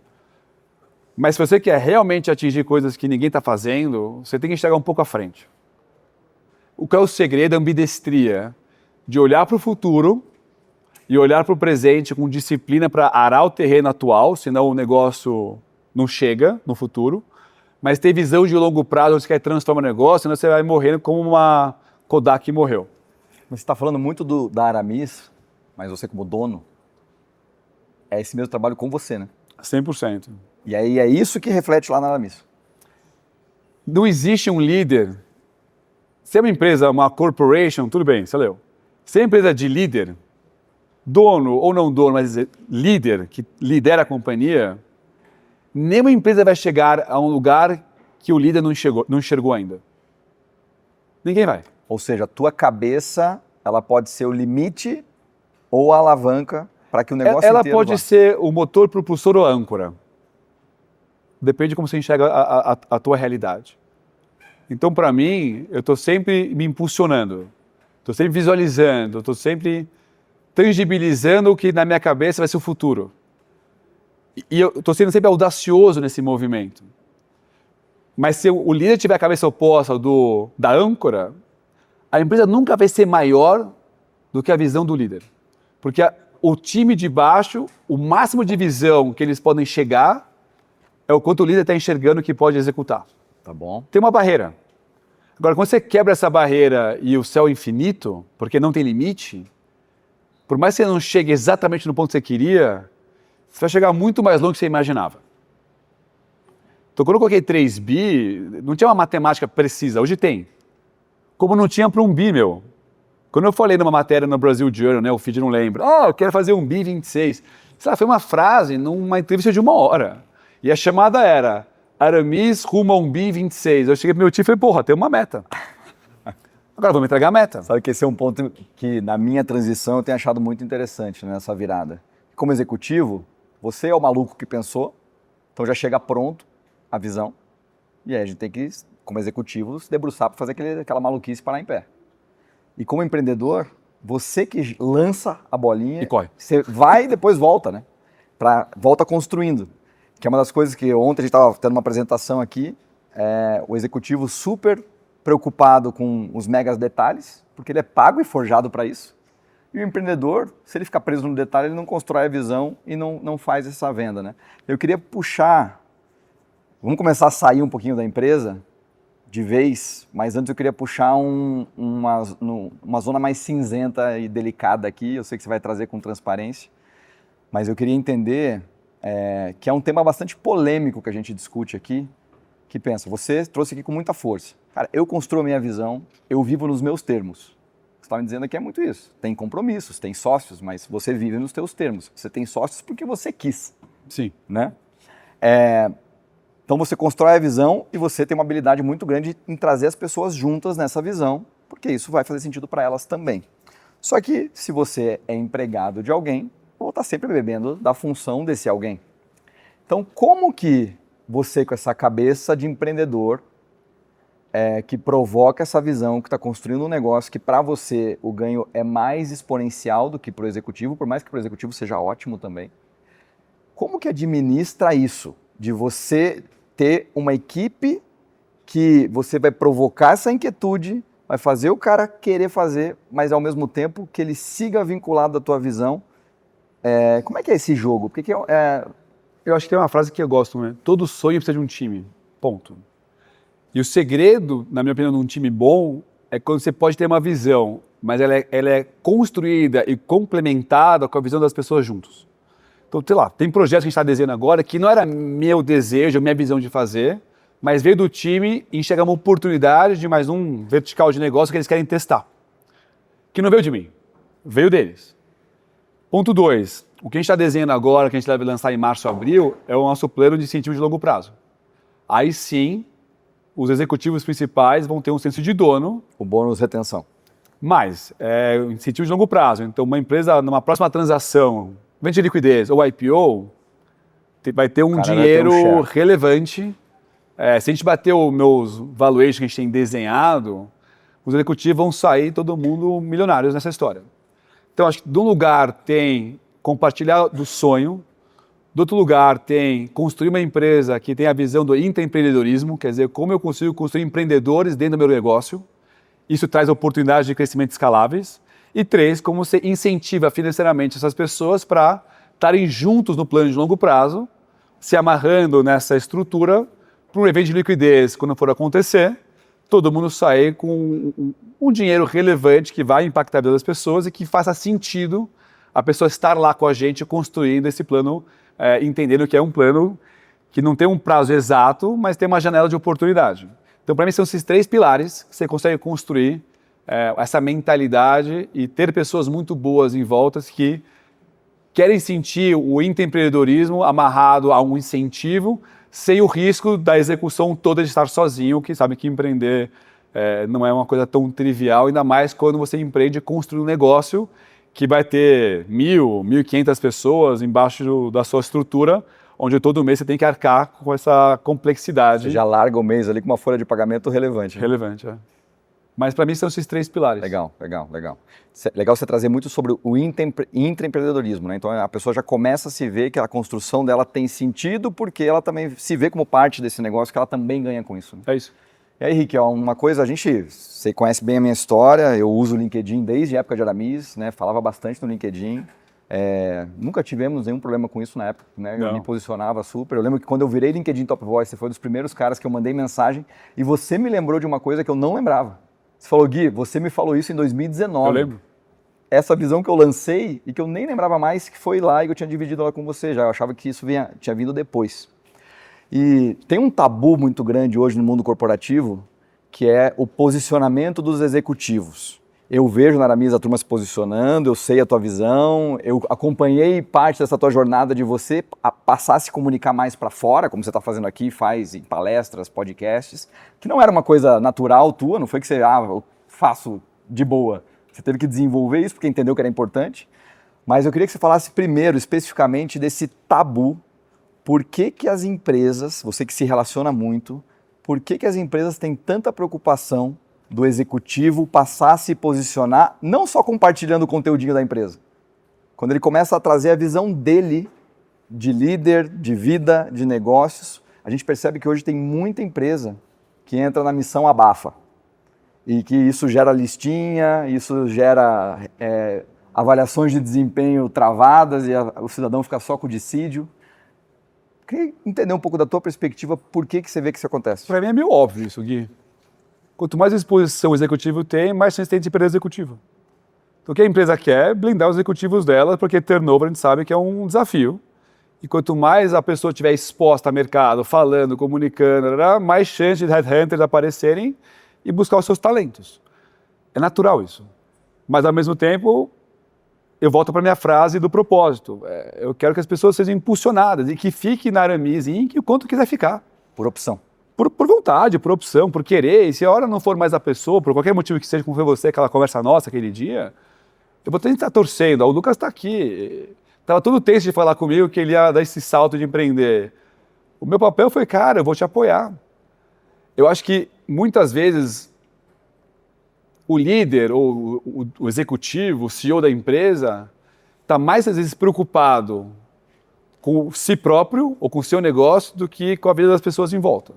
Mas se você quer realmente atingir coisas que ninguém está fazendo, você tem que enxergar um pouco à frente. O que é o segredo? A ambidestria. De olhar para o futuro e olhar para o presente com disciplina para arar o terreno atual, senão o negócio não chega no futuro. Mas ter visão de longo prazo, você quer transformar o negócio, senão você vai morrer como uma Kodak que morreu. Mas você está falando muito da Aramis, mas você como dono, é esse mesmo trabalho com você, né? 100%. E aí é isso que reflete lá na Aramis. Não existe um líder. Se é uma empresa, uma corporation, tudo bem, você leu. Se é uma empresa de líder, dono ou não dono, mas líder, que lidera a companhia, nenhuma empresa vai chegar a um lugar que o líder não enxergou ainda. Ninguém vai. Ou seja, a tua cabeça, ela pode ser o limite ou a alavanca para que o negócio Ela inteiro pode vá. ser o motor propulsor ou âncora. Depende de como você enxerga a tua realidade. Então, para mim, eu estou sempre me impulsionando. Estou sempre visualizando, estou sempre tangibilizando o que na minha cabeça vai ser o futuro. E eu estou sendo sempre audacioso nesse movimento. Mas se o líder tiver a cabeça oposta da âncora, a empresa nunca vai ser maior do que a visão do líder. Porque o time de baixo, o máximo de visão que eles podem chegar é o quanto o líder está enxergando que pode executar. Tá bom? Tem uma barreira. Agora, quando você quebra essa barreira e o céu é infinito, porque não tem limite, por mais que você não chegue exatamente no ponto que você queria, você vai chegar muito mais longe do que você imaginava. Então, quando eu coloquei 3 bi, não tinha uma matemática precisa. Hoje tem. Como não tinha para um bi, meu. Quando eu falei numa matéria no Brasil Journal, né, o feed não lembra, eu quero fazer um bi 26. Sei lá, foi uma frase numa entrevista de 1 hora. E a chamada era Aramis rumo a um bi 26. Eu cheguei pro meu tio e falei, porra, tem uma meta. Agora vamos entregar a meta. Sabe que esse é um ponto que na minha transição eu tenho achado muito interessante, né, nessa virada. Como executivo, você é o maluco que pensou, então já chega pronto a visão. E aí a gente tem que, como executivo, se debruçar para fazer aquela maluquice parar em pé. E como empreendedor, você que lança a bolinha, E corre. você vai e depois volta, né? Volta construindo. Que é uma das coisas que ontem a gente estava tendo uma apresentação aqui, o executivo super preocupado com os megas detalhes, porque ele é pago e forjado para isso. E o empreendedor, se ele ficar preso no detalhe, ele não constrói a visão e não faz essa venda, né? Eu queria puxar, vamos começar a sair um pouquinho da empresa, de vez, mas antes eu queria puxar uma zona mais cinzenta e delicada aqui, eu sei que você vai trazer com transparência, mas eu queria entender que é um tema bastante polêmico que a gente discute aqui, que pensa, você trouxe aqui com muita força. Cara, eu construo a minha visão, eu vivo nos meus termos. Você está me dizendo aqui é muito isso. Tem compromissos, tem sócios, mas você vive nos teus termos. Você tem sócios porque você quis. Sim. Né? Então você constrói a visão e você tem uma habilidade muito grande em trazer as pessoas juntas nessa visão, porque isso vai fazer sentido para elas também. Só que se você é empregado de alguém, eu vou estar sempre bebendo da função desse alguém. Então como que você com essa cabeça de empreendedor que provoca essa visão, que está construindo um negócio que para você o ganho é mais exponencial do que para o executivo, por mais que para o executivo seja ótimo também, como que administra isso? De você ter uma equipe que você vai provocar essa inquietude, vai fazer o cara querer fazer, mas ao mesmo tempo que ele siga vinculado à tua visão. Como é que é esse jogo? Porque Eu acho que tem uma frase que eu gosto, né? Todo sonho precisa de um time. Ponto. E o segredo, na minha opinião, de um time bom é quando você pode ter uma visão, mas ela é construída e complementada com a visão das pessoas juntos. Então, sei lá, tem projetos que a gente está desenhando agora que não era meu desejo, minha visão de fazer, mas veio do time e enxergar uma oportunidade de mais um vertical de negócio que eles querem testar. Que não veio de mim, veio deles. Ponto 2. O que a gente está desenhando agora, que a gente deve lançar em março, abril, é o nosso plano de incentivo de longo prazo. Aí sim, os executivos principais vão ter um senso de dono. O bônus retenção. Mas, incentivo de longo prazo. Então, uma empresa, numa próxima transação, vende liquidez ou IPO, vai ter um dinheiro relevante. Se a gente bater os meus valuations que a gente tem desenhado, os executivos vão sair todo mundo milionários nessa história. Então, acho que de um lugar tem compartilhar do sonho, do outro lugar tem construir uma empresa que tem a visão do intraempreendedorismo, quer dizer, como eu consigo construir empreendedores dentro do meu negócio. Isso traz oportunidades de crescimento escaláveis. E 3, como você incentiva financeiramente essas pessoas para estarem juntos no plano de longo prazo, se amarrando nessa estrutura para um evento de liquidez, quando for acontecer, todo mundo sair com um dinheiro relevante que vai impactar a vida das pessoas e que faça sentido a pessoa estar lá com a gente construindo esse plano, entendendo que é um plano que não tem um prazo exato, mas tem uma janela de oportunidade. Então, para mim, são esses 3 pilares que você consegue construir essa mentalidade e ter pessoas muito boas em volta que querem sentir o intraempreendedorismo amarrado a um incentivo, sem o risco da execução toda de estar sozinho, que sabe que empreender não é uma coisa tão trivial, ainda mais quando você empreende construir um negócio que vai ter 1.000, 1.500 pessoas embaixo da sua estrutura, onde todo mês você tem que arcar com essa complexidade. Você já larga o mês ali com uma folha de pagamento relevante. Relevante, Mas para mim são esses 3 pilares. Legal. Legal você trazer muito sobre o intraempreendedorismo, né? Então a pessoa já começa a se ver que a construção dela tem sentido porque ela também se vê como parte desse negócio, que ela também ganha com isso. Né? É isso. E aí, Rick, uma coisa, você conhece bem a minha história, eu uso o LinkedIn desde a época de Aramis, né? Falava bastante no LinkedIn. Nunca tivemos nenhum problema com isso na época, né? Eu me posicionava super. Eu lembro que quando eu virei LinkedIn Top Voice, você foi um dos primeiros caras que eu mandei mensagem e você me lembrou de uma coisa que eu não lembrava. Você falou, Gui, você me falou isso em 2019. Eu lembro. Essa visão que eu lancei e que eu nem lembrava mais que foi lá e que eu tinha dividido ela com você já. Eu achava que isso tinha vindo depois. E tem um tabu muito grande hoje no mundo corporativo, que é o posicionamento dos executivos. Eu vejo na Aramis a turma se posicionando, eu sei a tua visão, eu acompanhei parte dessa tua jornada de você passar a se comunicar mais para fora, como você está fazendo aqui, faz em palestras, podcasts, que não era uma coisa natural tua, não foi que você, eu faço de boa. Você teve que desenvolver isso porque entendeu que era importante. Mas eu queria que você falasse primeiro, especificamente, desse tabu. Por que que as empresas, você que se relaciona muito, por que que as empresas têm tanta preocupação do executivo passar a se posicionar, não só compartilhando o conteúdinho da empresa. Quando ele começa a trazer a visão dele, de líder, de vida, de negócios, a gente percebe que hoje tem muita empresa que entra na missão abafa. E que isso gera listinha, isso gera avaliações de desempenho travadas e o cidadão fica só com o dissídio. Queria entender um pouco da tua perspectiva, por que que você vê que isso acontece? Para mim é meio óbvio isso, Gui. Quanto mais exposição o executivo tem, mais chance tem de perder o executivo. Então o que a empresa quer é blindar os executivos dela, porque turnover a gente sabe que é um desafio. E quanto mais a pessoa estiver exposta ao mercado, falando, comunicando, mais chance de headhunters aparecerem e buscar os seus talentos. É natural isso. Mas ao mesmo tempo, eu volto para a minha frase do propósito. Eu quero que as pessoas sejam impulsionadas e que fiquem na Aramis e que o quanto quiser ficar. Por opção. Por vontade, por opção, por querer. E se a hora não for mais a pessoa, por qualquer motivo que seja, como foi você, aquela conversa nossa aquele dia, eu vou ter que estar torcendo. O Lucas está aqui. Estava todo tenso de falar comigo que ele ia dar esse salto de empreender. O meu papel foi, cara, eu vou te apoiar. Eu acho que muitas vezes o líder, ou o executivo, o CEO da empresa, está mais às vezes preocupado com si próprio ou com o seu negócio do que com a vida das pessoas em volta.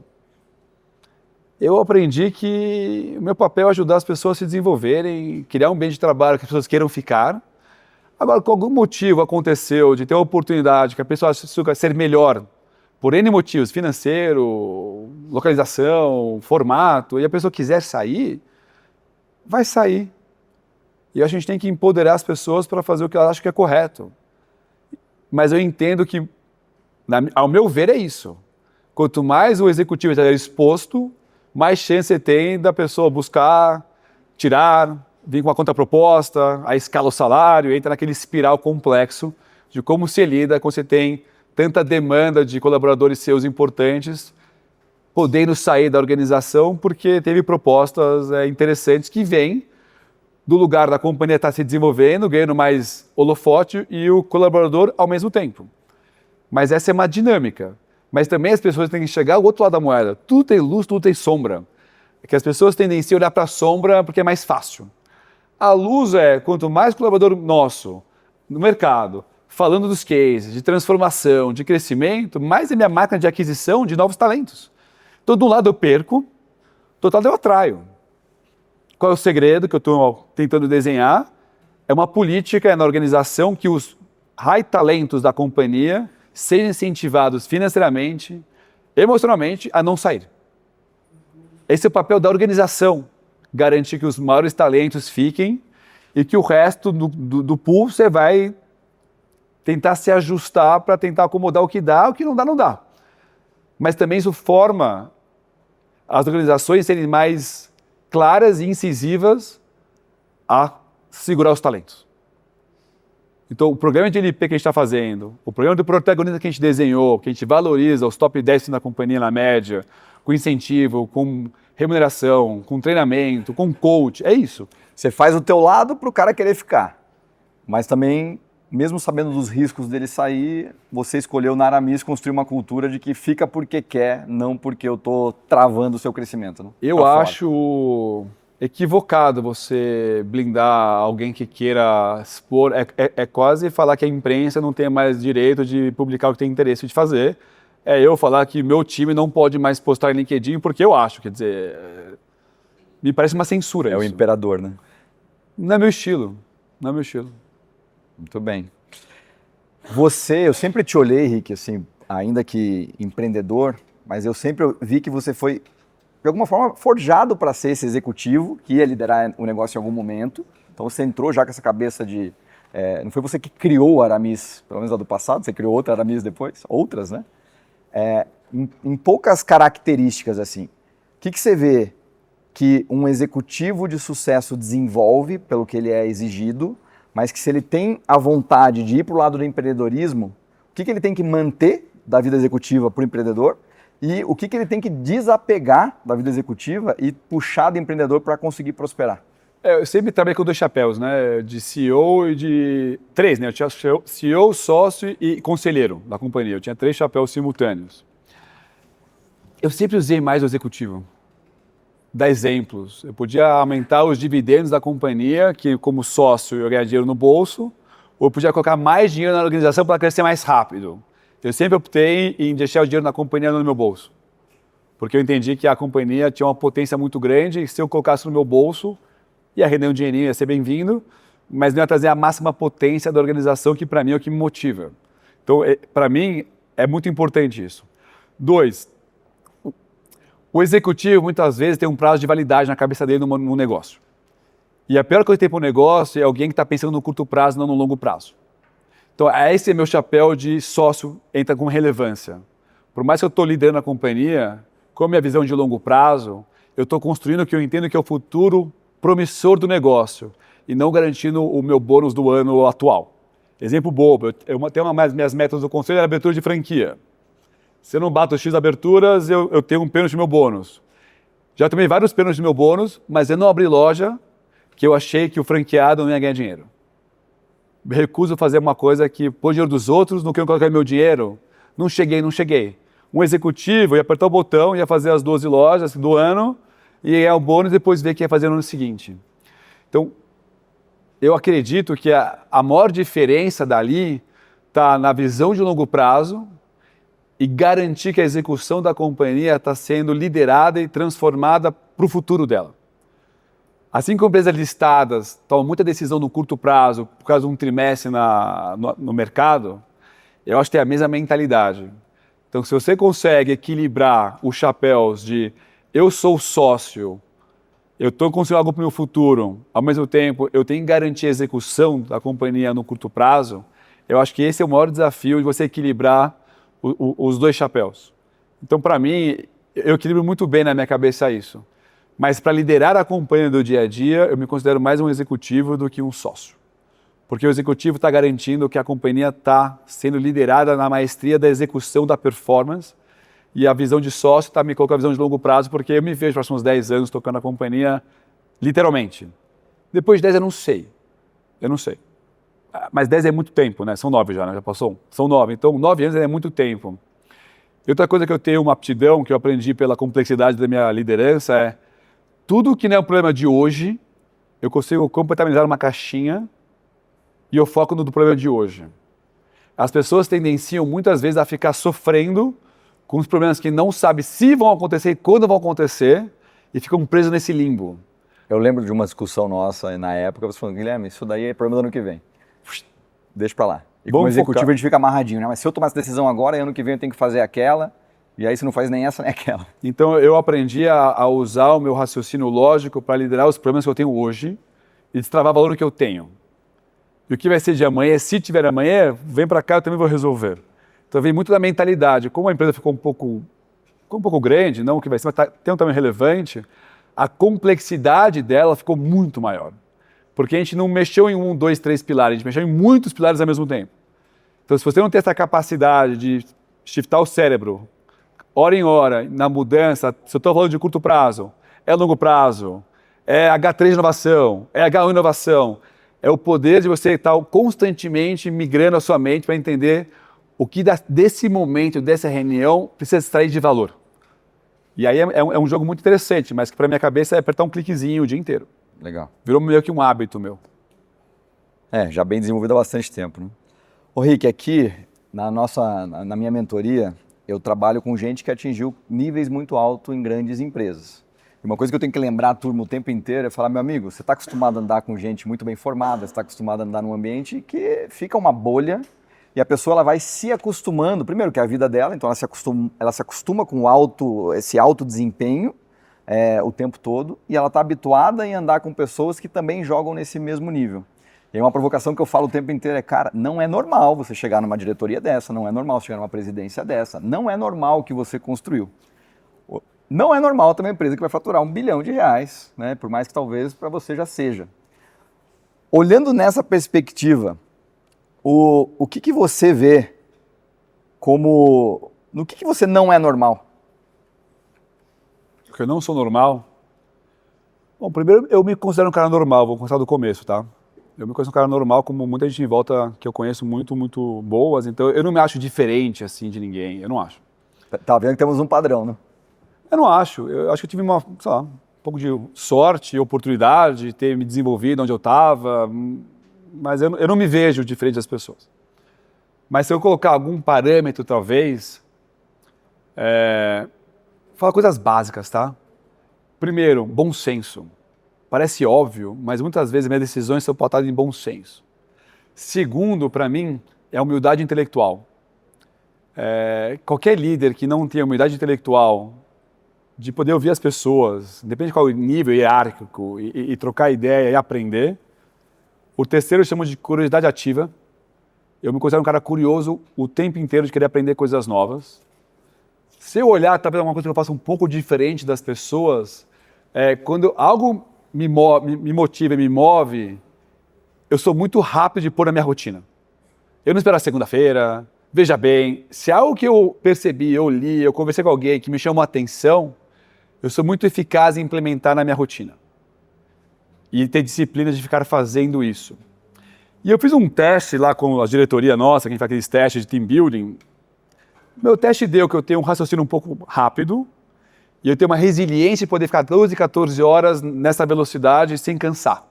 Eu aprendi que o meu papel é ajudar as pessoas a se desenvolverem, criar um ambiente de trabalho que as pessoas queiram ficar. Agora, por algum motivo aconteceu de ter uma oportunidade que a pessoa acha ser melhor, por N motivos, financeiro, localização, formato, e a pessoa quiser sair, vai sair. E a gente tem que empoderar as pessoas para fazer o que elas acham que é correto. Mas eu entendo que, ao meu ver, é isso. Quanto mais o executivo estiver exposto, mais chance você tem da pessoa buscar, tirar, vir com a contraproposta, aí escala o salário, entra naquele espiral complexo de como se lida quando você tem tanta demanda de colaboradores seus importantes, podendo sair da organização porque teve propostas interessantes que vêm do lugar da companhia estar se desenvolvendo, ganhando mais holofote e o colaborador ao mesmo tempo. Mas essa é uma dinâmica. Mas também as pessoas têm que chegar ao outro lado da moeda. Tudo tem luz, tudo tem sombra. É que as pessoas tendem a olhar para a sombra porque é mais fácil. A luz quanto mais colaborador nosso no mercado, falando dos cases, de transformação, de crescimento, mais é minha máquina de aquisição de novos talentos. Então, de um lado eu perco, do outro lado eu atraio. Qual é o segredo que eu estou tentando desenhar? É uma política na organização que os high talentos da companhia sejam incentivados financeiramente, emocionalmente, a não sair. Esse é o papel da organização, garantir que os maiores talentos fiquem e que o resto do pool você vai tentar se ajustar para tentar acomodar o que dá, o que não dá, não dá. Mas também isso forma as organizações serem mais claras e incisivas a segurar os talentos. Então, o programa de NP que a gente está fazendo, o programa do protagonista que a gente desenhou, que a gente valoriza os top 10 da companhia na média, com incentivo, com remuneração, com treinamento, com coach, é isso. Você faz o teu lado para o cara querer ficar, mas também, mesmo sabendo dos riscos dele sair, você escolheu na Aramis construir uma cultura de que fica porque quer, não porque eu estou travando o seu crescimento. Né? Eu acho equivocado você blindar alguém que queira expor. É quase falar que a imprensa não tem mais direito de publicar o que tem interesse de fazer. É eu falar que meu time não pode mais postar em LinkedIn porque eu acho. Quer dizer, me parece uma censura É isso. o imperador, né? Não é meu estilo. Não é meu estilo. Muito bem. Eu sempre te olhei, Rick, assim, ainda que empreendedor, mas eu sempre vi que você foi, de alguma forma, forjado para ser esse executivo que ia liderar o negócio em algum momento. Então você entrou já com essa cabeça de... não foi você que criou a Aramis, pelo menos a do passado, você criou outra Aramis depois, outras, né? Em poucas características, assim, o que você vê que um executivo de sucesso desenvolve pelo que ele é exigido, mas que se ele tem a vontade de ir para o lado do empreendedorismo, o que ele tem que manter da vida executiva para o empreendedor e o que ele tem que desapegar da vida executiva e puxar do empreendedor para conseguir prosperar? Eu sempre trabalhei com 2 chapéus, né? De CEO e de... 3, né? Eu tinha CEO, sócio e conselheiro da companhia. Eu tinha 3 chapéus simultâneos. Eu sempre usei mais o executivo. Dar exemplos. Eu podia aumentar os dividendos da companhia, que como sócio eu ganhar dinheiro no bolso, ou eu podia colocar mais dinheiro na organização para crescer mais rápido. Eu sempre optei em deixar o dinheiro na companhia no meu bolso. Porque eu entendi que a companhia tinha uma potência muito grande e se eu colocasse no meu bolso, ia render um dinheirinho, ia ser bem-vindo, mas não ia trazer a máxima potência da organização, que para mim é o que me motiva. Então, para mim, é muito importante isso. 2, o executivo, muitas vezes, tem um prazo de validade na cabeça dele no negócio. E a pior coisa que tem para o negócio é alguém que está pensando no curto prazo, não no longo prazo. Então, esse é meu chapéu de sócio, entra com relevância. Por mais que eu estou liderando a companhia, com a minha visão de longo prazo, eu estou construindo o que eu entendo que é o futuro promissor do negócio e não garantindo o meu bônus do ano atual. Exemplo bobo, eu tenho uma das minhas metas do conselho é a abertura de franquia. Se eu não bato X aberturas, eu tenho um pênalti no meu bônus. Já tomei vários pênaltis no meu bônus, mas eu não abri loja que eu achei que o franqueado não ia ganhar dinheiro. Me recuso a fazer uma coisa que pôr dinheiro dos outros no que eu coloquei meu dinheiro. Não cheguei. Um executivo ia apertar o botão, ia fazer as 12 lojas do ano, e ganhar o bônus e depois ver o que ia fazer no ano seguinte. Então, eu acredito que a maior diferença dali está na visão de longo prazo e garantir que a execução da companhia está sendo liderada e transformada para o futuro dela. Assim como empresas listadas tomam muita decisão no curto prazo por causa de um trimestre no mercado, eu acho que tem a mesma mentalidade. Então, se você consegue equilibrar os chapéus de eu sou sócio, eu estou construindo algo para o meu futuro, ao mesmo tempo eu tenho que garantir a execução da companhia no curto prazo, eu acho que esse é o maior desafio de você equilibrar os 2 chapéus. Então, para mim, eu equilibro muito bem na minha cabeça isso. Mas para liderar a companhia do dia a dia, eu me considero mais um executivo do que um sócio. Porque o executivo está garantindo que a companhia está sendo liderada na maestria da execução da performance e a visão de sócio está me colocando a visão de longo prazo, porque eu me vejo nos próximos 10 anos tocando a companhia literalmente. Depois de 10 eu não sei. Mas 10 é muito tempo, né? São 9 já, né? Já passou? São 9. Então, 9 anos é muito tempo. E outra coisa que eu tenho uma aptidão, que eu aprendi pela complexidade da minha liderança é tudo que não é o problema de hoje, eu consigo compatibilizar uma caixinha e eu foco no do problema de hoje. As pessoas tendenciam muitas vezes a ficar sofrendo com os problemas que não sabem se vão acontecer e quando vão acontecer e ficam presos nesse limbo. Eu lembro de uma discussão nossa na época, você falando, Guilherme, isso daí é problema do ano que vem. Deixa pra lá. E como executivo a gente fica amarradinho, né? Mas se eu tomar essa decisão agora, ano que vem eu tenho que fazer aquela, E aí você não faz nem essa nem aquela. Então eu aprendi a usar o meu raciocínio lógico para liderar os problemas que eu tenho hoje e destravar valor que eu tenho. E o que vai ser de amanhã, se tiver amanhã, vem para cá, eu também vou resolver. Então vem muito da mentalidade. Como a empresa ficou um pouco grande, não o que vai ser, mas tem um tamanho relevante, a complexidade dela ficou muito maior. Porque a gente não mexeu em 1, 2, 3 pilares, a gente mexeu em muitos pilares ao mesmo tempo. Então se você não tem essa capacidade de shiftar o cérebro, hora em hora, na mudança, se eu estou falando de curto prazo, é longo prazo, é H3 inovação, é H1 inovação, é o poder de você estar constantemente migrando a sua mente para entender o que desse momento, dessa reunião, precisa extrair de valor. E aí é um jogo muito interessante, mas que para minha cabeça é apertar um cliquezinho o dia inteiro. Legal. Virou meio que um hábito meu. Já bem desenvolvido há bastante tempo, né? Ô Rick, aqui na minha mentoria, eu trabalho com gente que atingiu níveis muito altos em grandes empresas. E uma coisa que eu tenho que lembrar a turma o tempo inteiro é falar, meu amigo, você está acostumado a andar com gente muito bem formada, você está acostumado a andar num ambiente que fica uma bolha e a pessoa ela vai se acostumando, primeiro que é a vida dela, então ela se acostuma com esse alto desempenho o tempo todo e ela está habituada em andar com pessoas que também jogam nesse mesmo nível. E aí uma provocação que eu falo o tempo inteiro é, cara, não é normal você chegar numa diretoria dessa, não é normal você chegar numa presidência dessa, não é normal o que você construiu. Não é normal também uma empresa que vai faturar R$1 bilhão, né? Por mais que talvez para você já seja. Olhando nessa perspectiva, o que você vê como... No que você não é normal? Porque eu não sou normal? Bom, primeiro eu me considero um cara normal, vou começar do começo, tá? Eu me considero um cara normal, como muita gente em volta que eu conheço muito, muito boas, então eu não me acho diferente assim de ninguém, eu não acho. Tá vendo que temos um padrão, né? Eu não acho. Eu acho que eu tive um pouco de sorte e oportunidade de ter me desenvolvido onde eu estava, mas eu não me vejo diferente das pessoas. Mas se eu colocar algum parâmetro, talvez, falar coisas básicas, tá? Primeiro, bom senso. Parece óbvio, mas muitas vezes minhas decisões são pautadas em bom senso. Segundo, para mim, é humildade intelectual. Qualquer líder que não tenha humildade intelectual, de poder ouvir as pessoas, independente de qual nível hierárquico, e trocar ideia e aprender. O terceiro eu chamo de curiosidade ativa. Eu me considero um cara curioso o tempo inteiro de querer aprender coisas novas. Se eu olhar, talvez alguma coisa que eu faça um pouco diferente das pessoas, quando algo me motiva, me move, eu sou muito rápido de pôr na minha rotina. Eu não espero a segunda-feira, veja bem, se algo que eu percebi, eu li, eu conversei com alguém que me chamou a atenção, eu sou muito eficaz em implementar na minha rotina. E ter disciplina de ficar fazendo isso. E eu fiz um teste lá com a diretoria nossa, quem faz aqueles testes de team building. Meu teste deu que eu tenho um raciocínio um pouco rápido e eu tenho uma resiliência de poder ficar 12, 14 horas nessa velocidade sem cansar.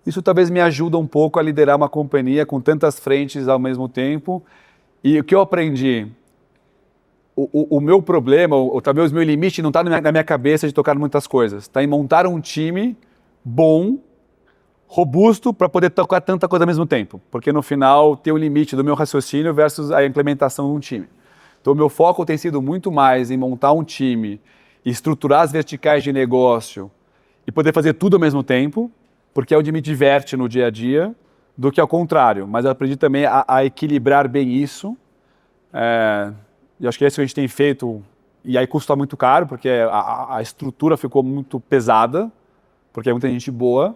Isso talvez me ajude um pouco a liderar uma companhia com tantas frentes ao mesmo tempo. E o que eu aprendi... O meu problema, ou talvez o meu limite, não está na minha cabeça de tocar muitas coisas. Está em montar um time bom, robusto, para poder tocar tanta coisa ao mesmo tempo. Porque no final tem o limite do meu raciocínio versus a implementação de um time. Então o meu foco tem sido muito mais em montar um time, estruturar as verticais de negócio e poder fazer tudo ao mesmo tempo, porque é onde me diverte no dia a dia, do que ao contrário. Mas eu aprendi também a equilibrar bem isso. E acho que é isso que a gente tem feito, e aí custa muito caro, porque a estrutura ficou muito pesada, porque é muita gente boa,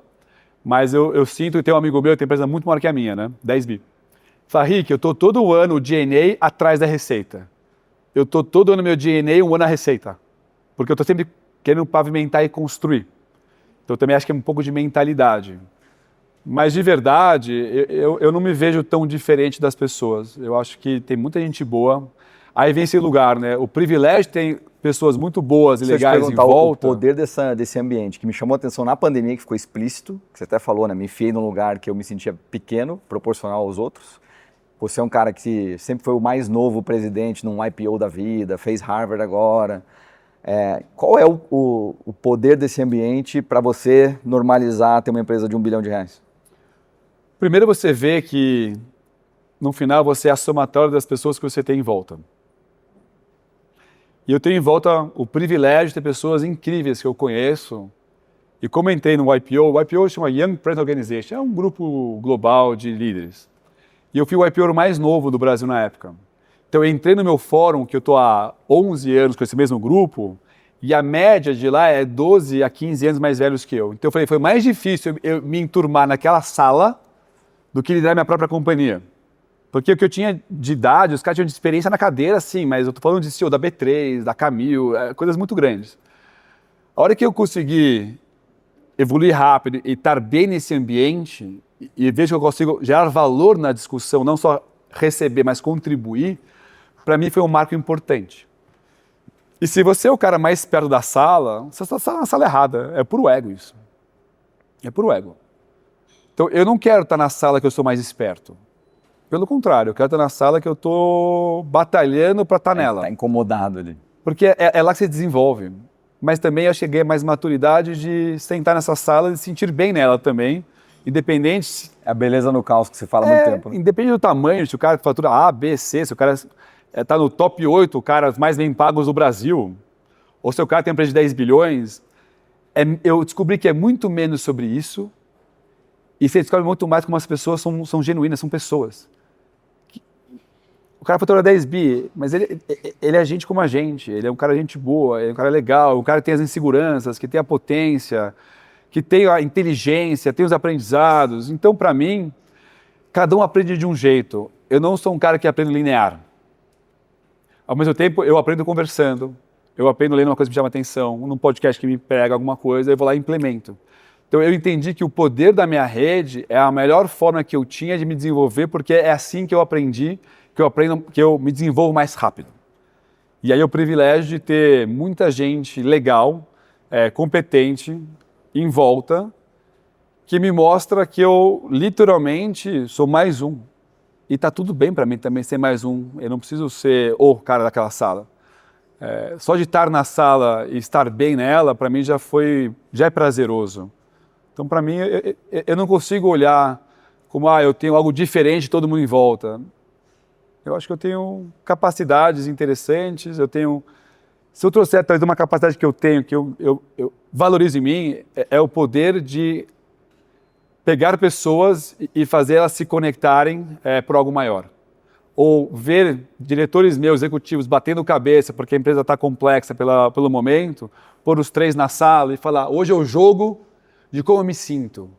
mas eu sinto que tem um amigo meu, tem empresa muito maior que a minha, né? 10 bi. Fala, Rick, eu estou todo ano o DNA atrás da receita. Eu estou todo ano meu DNA, um ano a receita. Porque eu estou sempre querendo pavimentar e construir. Então eu também acho que é um pouco de mentalidade. Mas de verdade, eu não me vejo tão diferente das pessoas. Eu acho que tem muita gente boa. Aí vem esse lugar, né? O privilégio tem pessoas muito boas e legais em volta. O poder desse ambiente, que me chamou a atenção na pandemia, que ficou explícito, que você até falou, né? Me enfiei num lugar que eu me sentia pequeno, proporcional aos outros. Você é um cara que sempre foi o mais novo presidente num IPO da vida, fez Harvard agora. Qual é o poder desse ambiente para você normalizar ter uma empresa de R$1 bilhão? Primeiro você vê que, no final, você é a somatória das pessoas que você tem em volta. E eu tenho em volta o privilégio de ter pessoas incríveis que eu conheço. E como eu entrei no YPO, o YPO chama Young President Organization, é um grupo global de líderes. E eu fui o YPO mais novo do Brasil na época. Então eu entrei no meu fórum, que eu estou há 11 anos com esse mesmo grupo, e a média de lá é 12 a 15 anos mais velhos que eu. Então eu falei, foi mais difícil eu me enturmar naquela sala do que liderar minha própria companhia. Porque o que eu tinha de idade, os caras tinham de experiência na cadeira, sim, mas eu estou falando de CEO da B3, da Camil, coisas muito grandes. A hora que eu consegui evoluir rápido e estar bem nesse ambiente, e vejo que eu consigo gerar valor na discussão, não só receber, mas contribuir, para mim foi um marco importante. E se você é o cara mais perto da sala, você está na sala errada. É puro ego isso. É puro ego. Então, eu não quero estar na sala que eu sou mais esperto. Pelo contrário, eu quero estar na sala que eu estou batalhando para estar nela. Está incomodado ali. Porque é lá que você desenvolve. Mas também eu cheguei a mais maturidade de sentar nessa sala e sentir bem nela também, independente... É a beleza no caos que você fala há muito tempo. Né? Independente do tamanho, se o cara fatura A, B, C, se o cara está no top 8 caras mais bem pagos do Brasil, ou se o cara tem uma empresa de 10 bilhões, eu descobri que é muito menos sobre isso, e você descobre muito mais como as pessoas são genuínas, são pessoas. O cara fatura 10 bi, mas ele é gente como a gente, ele é um cara gente boa, ele é um cara legal, um cara que tem as inseguranças, que tem a potência, que tem a inteligência, tem os aprendizados. Então, para mim, cada um aprende de um jeito. Eu não sou um cara que aprende linear. Ao mesmo tempo, eu aprendo conversando, eu aprendo lendo uma coisa que me chama atenção, num podcast que me pega alguma coisa, eu vou lá e implemento. Então, eu entendi que o poder da minha rede é a melhor forma que eu tinha de me desenvolver, porque é assim que eu aprendi, que eu me desenvolvo mais rápido. E aí o privilégio de ter muita gente legal, competente, em volta, que me mostra que eu literalmente sou mais um. E tá tudo bem para mim também ser mais um. Eu não preciso ser o cara daquela sala. Só de estar na sala e estar bem nela, para mim já é prazeroso. Então, para mim, eu não consigo olhar como eu tenho algo diferente de todo mundo em volta. Eu acho que eu tenho capacidades interessantes, se eu trouxer talvez uma capacidade que eu tenho, que eu valorizo em mim, é o poder de pegar pessoas e fazer elas se conectarem por algo maior. Ou ver diretores meus, executivos, batendo cabeça porque a empresa está complexa pelo momento, pôr os 3 na sala e falar, hoje é o jogo de como eu me sinto.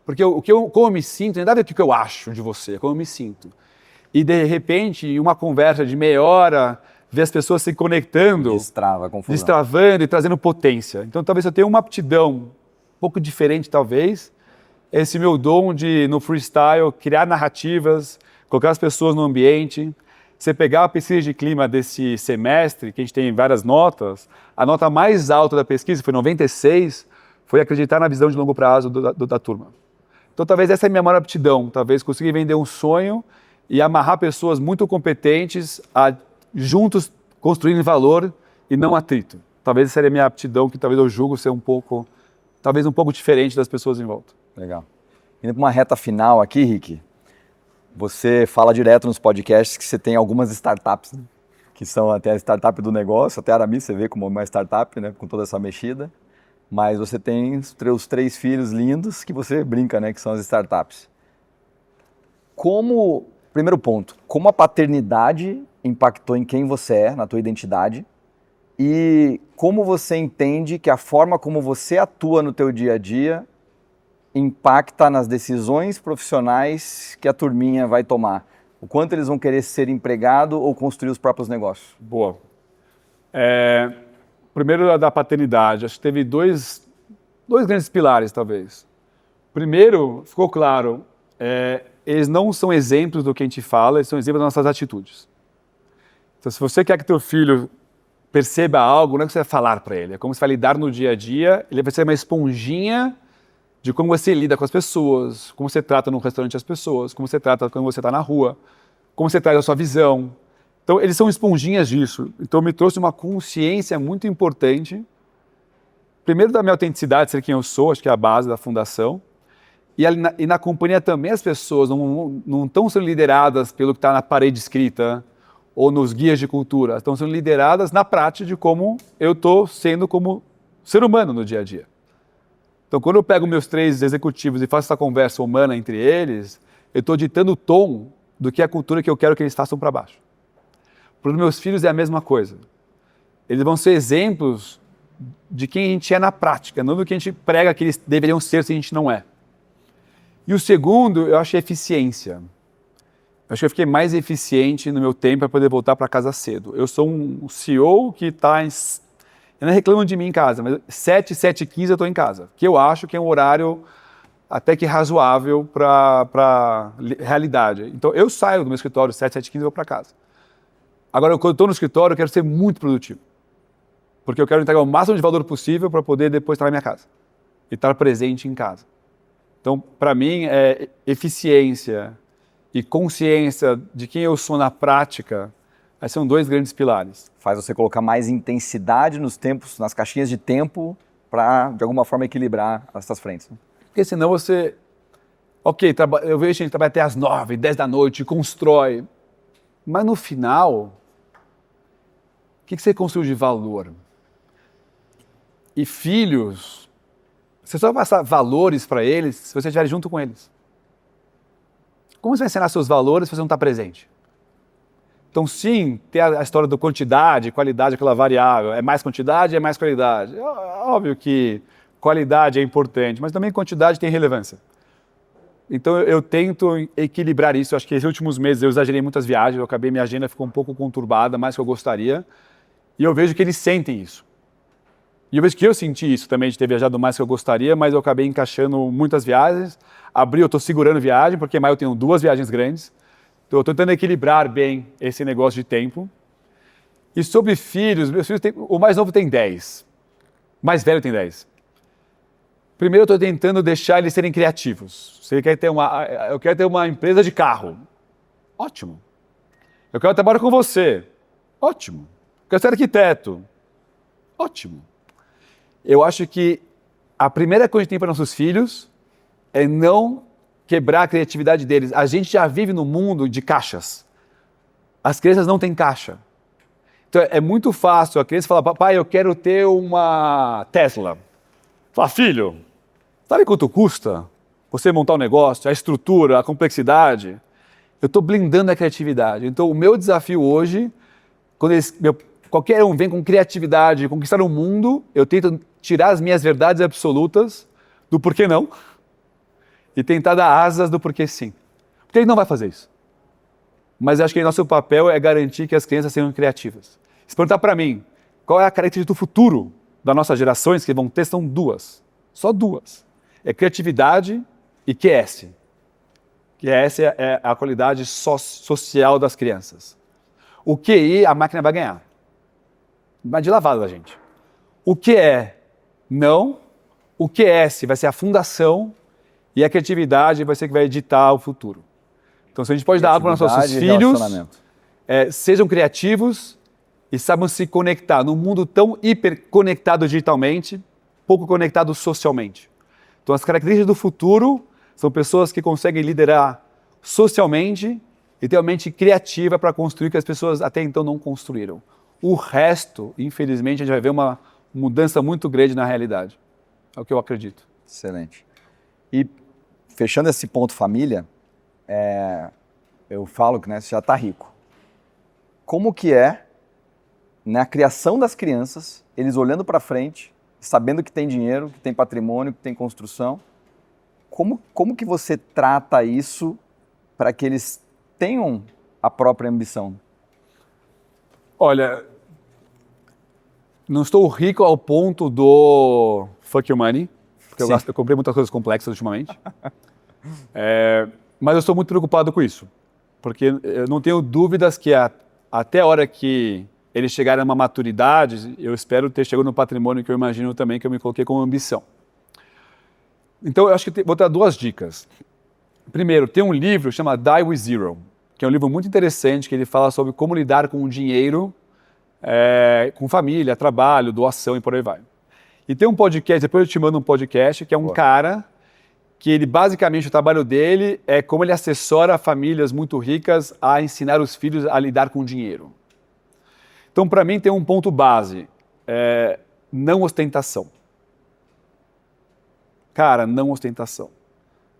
Porque como eu me sinto, não dá a ver o que eu acho de você, é como eu me sinto. E, de repente, em uma conversa de meia hora, ver as pessoas se conectando, destravando e trazendo potência. Então, talvez eu tenha uma aptidão um pouco diferente, talvez. Esse meu dom de, no freestyle, criar narrativas, colocar as pessoas no ambiente. Você pegar a pesquisa de clima desse semestre, que a gente tem várias notas, a nota mais alta da pesquisa, foi 96, foi acreditar na visão de longo prazo da turma. Então, talvez essa é a minha maior aptidão. Talvez conseguir vender um sonho e amarrar pessoas muito competentes a juntos construírem valor e não atrito. Talvez essa seria a minha aptidão, que talvez eu julgo ser um pouco diferente das pessoas em volta. Legal. Indo para uma reta final aqui, Rick, você fala direto nos podcasts que você tem algumas startups, né? Que são até a startup do negócio, até a Aramis você vê como uma startup, né? Com toda essa mexida, mas você tem os 3 filhos lindos que você brinca, né? Que são as startups. Primeiro ponto, como a paternidade impactou em quem você é, na tua identidade, e como você entende que a forma como você atua no teu dia a dia impacta nas decisões profissionais que a turminha vai tomar? O quanto eles vão querer ser empregado ou construir os próprios negócios? Boa. Primeiro, da paternidade. Acho que teve dois grandes pilares, talvez. Primeiro, ficou claro, eles não são exemplos do que a gente fala, eles são exemplos das nossas atitudes. Então, se você quer que teu filho perceba algo, não é que você vai falar para ele, é como você vai lidar no dia a dia, ele vai ser uma esponjinha de como você lida com as pessoas, como você trata no restaurante as pessoas, como você trata quando você está na rua, como você traz a sua visão. Então, eles são esponjinhas disso. Então, me trouxe uma consciência muito importante, primeiro da minha autenticidade, ser quem eu sou, acho que é a base da fundação, e na companhia também as pessoas não estão sendo lideradas pelo que está na parede escrita, ou nos guias de cultura, estão sendo lideradas na prática de como eu estou sendo como ser humano no dia a dia. Então, quando eu pego meus 3 executivos e faço essa conversa humana entre eles, eu estou ditando o tom do que é a cultura que eu quero que eles façam para baixo. Para os meus filhos é a mesma coisa. Eles vão ser exemplos de quem a gente é na prática, não do que a gente prega que eles deveriam ser se a gente não é. E o segundo, eu acho eficiência. Eu acho que eu fiquei mais eficiente no meu tempo para poder voltar para casa cedo. Eu sou um CEO que está em... Eu não reclamo de mim em casa, mas 7h15 eu estou em casa, que eu acho que é um horário até que razoável para realidade. Então, eu saio do meu escritório 7h15 e vou para casa. Agora, quando eu estou no escritório, eu quero ser muito produtivo. Porque eu quero entregar o máximo de valor possível para poder depois estar na minha casa. E estar presente em casa. Então, para mim, eficiência e consciência de quem eu sou na prática, esses são 2 grandes pilares. Faz você colocar mais intensidade nos tempos, nas caixinhas de tempo, para, de alguma forma, equilibrar essas frentes. Né? Porque senão você... Ok, eu vejo gente que trabalha até às 9, 10 da noite, constrói. Mas no final, o que você construiu de valor? E filhos, você só vai passar valores para eles se você estiver junto com eles. Como você vai ensinar seus valores se você não está presente? Então, sim, tem a história da quantidade, qualidade, aquela variável. É mais quantidade, é mais qualidade. É óbvio que qualidade é importante, mas também quantidade tem relevância. Então, eu tento equilibrar isso. Eu acho que esses últimos meses eu exagerei muitas viagens, minha agenda ficou um pouco conturbada, mais do que eu gostaria. E eu vejo que eles sentem isso. E eu vejo que eu senti isso também, de ter viajado mais do que eu gostaria, mas eu acabei encaixando muitas viagens. Abril eu estou segurando viagem, porque maio eu tenho 2 viagens grandes. Então, eu estou tentando equilibrar bem esse negócio de tempo. E sobre filhos, meus filhos o mais novo tem 10. O mais velho tem 10. Primeiro, eu estou tentando deixar eles serem criativos. Se ele quer ter eu quero ter uma empresa de carro. Ótimo. Eu quero trabalhar com você. Ótimo. Eu quero ser arquiteto. Ótimo. Eu acho que a primeira coisa que tem para nossos filhos é não quebrar a criatividade deles. A gente já vive no mundo de caixas. As crianças não têm caixa. Então é muito fácil a criança falar, papai, eu quero ter uma Tesla. Fala, filho, sabe quanto custa você montar um negócio, a estrutura, a complexidade? Eu estou blindando a criatividade. Então o meu desafio hoje, quando qualquer um vem com criatividade, conquistar o mundo, eu tento tirar as minhas verdades absolutas do porquê não e tentar dar asas do porquê sim. Porque ele não vai fazer isso. Mas eu acho que nosso papel é garantir que as crianças sejam criativas. Se perguntar para mim, qual é a característica do futuro das nossas gerações, que vão ter, são 2. Só 2. É criatividade e QS. QS é a qualidade social das crianças. O QI, a máquina vai ganhar. Vai de lavada da gente. O que é não, o QS vai ser a fundação e a criatividade vai ser que vai editar o futuro. Então, se a gente pode dar algo para os nossos filhos, sejam criativos e saibam se conectar num mundo tão hiperconectado digitalmente, pouco conectado socialmente. Então, as características do futuro são pessoas que conseguem liderar socialmente e ter uma mente criativa para construir o que as pessoas até então não construíram. O resto, infelizmente, a gente vai ver uma mudança muito grande na realidade. É o que eu acredito. Excelente. E fechando esse ponto família, eu falo que você já está rico. Como que é, na criação das crianças, eles olhando para frente, sabendo que tem dinheiro, que tem patrimônio, que tem construção, como que você trata isso para que eles tenham a própria ambição? Olha, não estou rico ao ponto do fuck your money, porque eu comprei muitas coisas complexas ultimamente. Mas eu estou muito preocupado com isso, porque eu não tenho dúvidas que até a hora que eles chegarem a uma maturidade, eu espero ter chegado no patrimônio que eu imagino também, que eu me coloquei como ambição. Então, eu acho que vou dar 2 dicas. Primeiro, tem um livro que chama Die With Zero, que é um livro muito interessante, que ele fala sobre como lidar com o dinheiro, com família, trabalho, doação e por aí vai. E tem um podcast, depois eu te mando um podcast, que é um cara que ele basicamente, o trabalho dele é como ele assessora famílias muito ricas a ensinar os filhos a lidar com dinheiro. Então, para mim, tem um ponto base, não ostentação. Cara, não ostentação.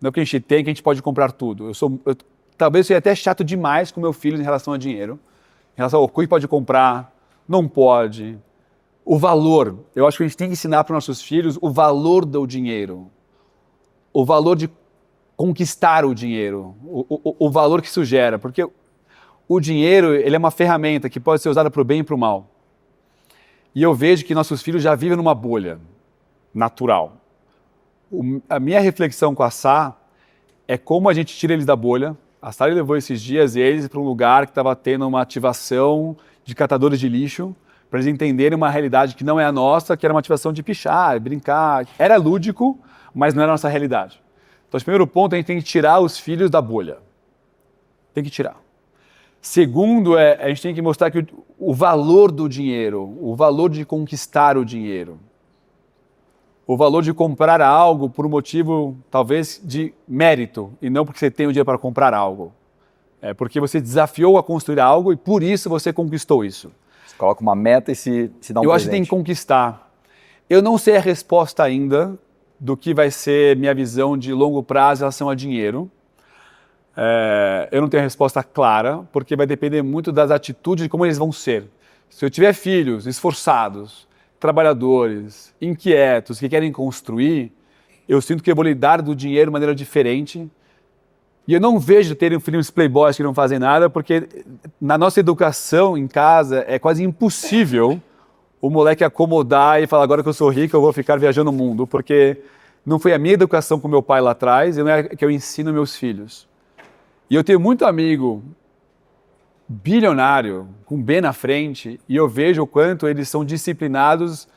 Não é o que a gente tem que a gente pode comprar tudo. Talvez eu seja até chato demais com meu filho em relação a dinheiro, em relação ao que pode comprar, não pode. O valor, eu acho que a gente tem que ensinar para os nossos filhos o valor do dinheiro, o valor de conquistar o dinheiro, o valor que isso gera, porque o dinheiro ele é uma ferramenta que pode ser usada para o bem e para o mal. E eu vejo que nossos filhos já vivem numa bolha natural. A minha reflexão com a Sá é como a gente tira eles da bolha. A Sá levou esses dias eles para um lugar que estava tendo uma ativação de catadores de lixo, para eles entenderem uma realidade que não é a nossa, que era uma ativação de pichar, brincar. Era lúdico, mas não era a nossa realidade. Então, o primeiro ponto, a gente tem que tirar os filhos da bolha. Tem que tirar. Segundo, a gente tem que mostrar que o valor do dinheiro, o valor de conquistar o dinheiro, o valor de comprar algo por um motivo, talvez, de mérito, e não porque você tem o dinheiro para comprar algo. É porque você desafiou a construir algo e por isso você conquistou isso. Você coloca uma meta e se dá um Eu acho que tem que conquistar. Eu não sei a resposta ainda do que vai ser minha visão de longo prazo em relação a dinheiro. Eu não tenho a resposta clara, porque vai depender muito das atitudes de como eles vão ser. Se eu tiver filhos esforçados, trabalhadores, inquietos, que querem construir, eu sinto que eu vou lidar do dinheiro de maneira diferente. E eu não vejo terem filhos playboys que não fazem nada, porque na nossa educação em casa é quase impossível o moleque acomodar e falar agora que eu sou rico eu vou ficar viajando o mundo, porque não foi a minha educação com meu pai lá atrás e não é que eu ensino meus filhos. E eu tenho muito amigo bilionário, com B na frente, e eu vejo o quanto eles são disciplinados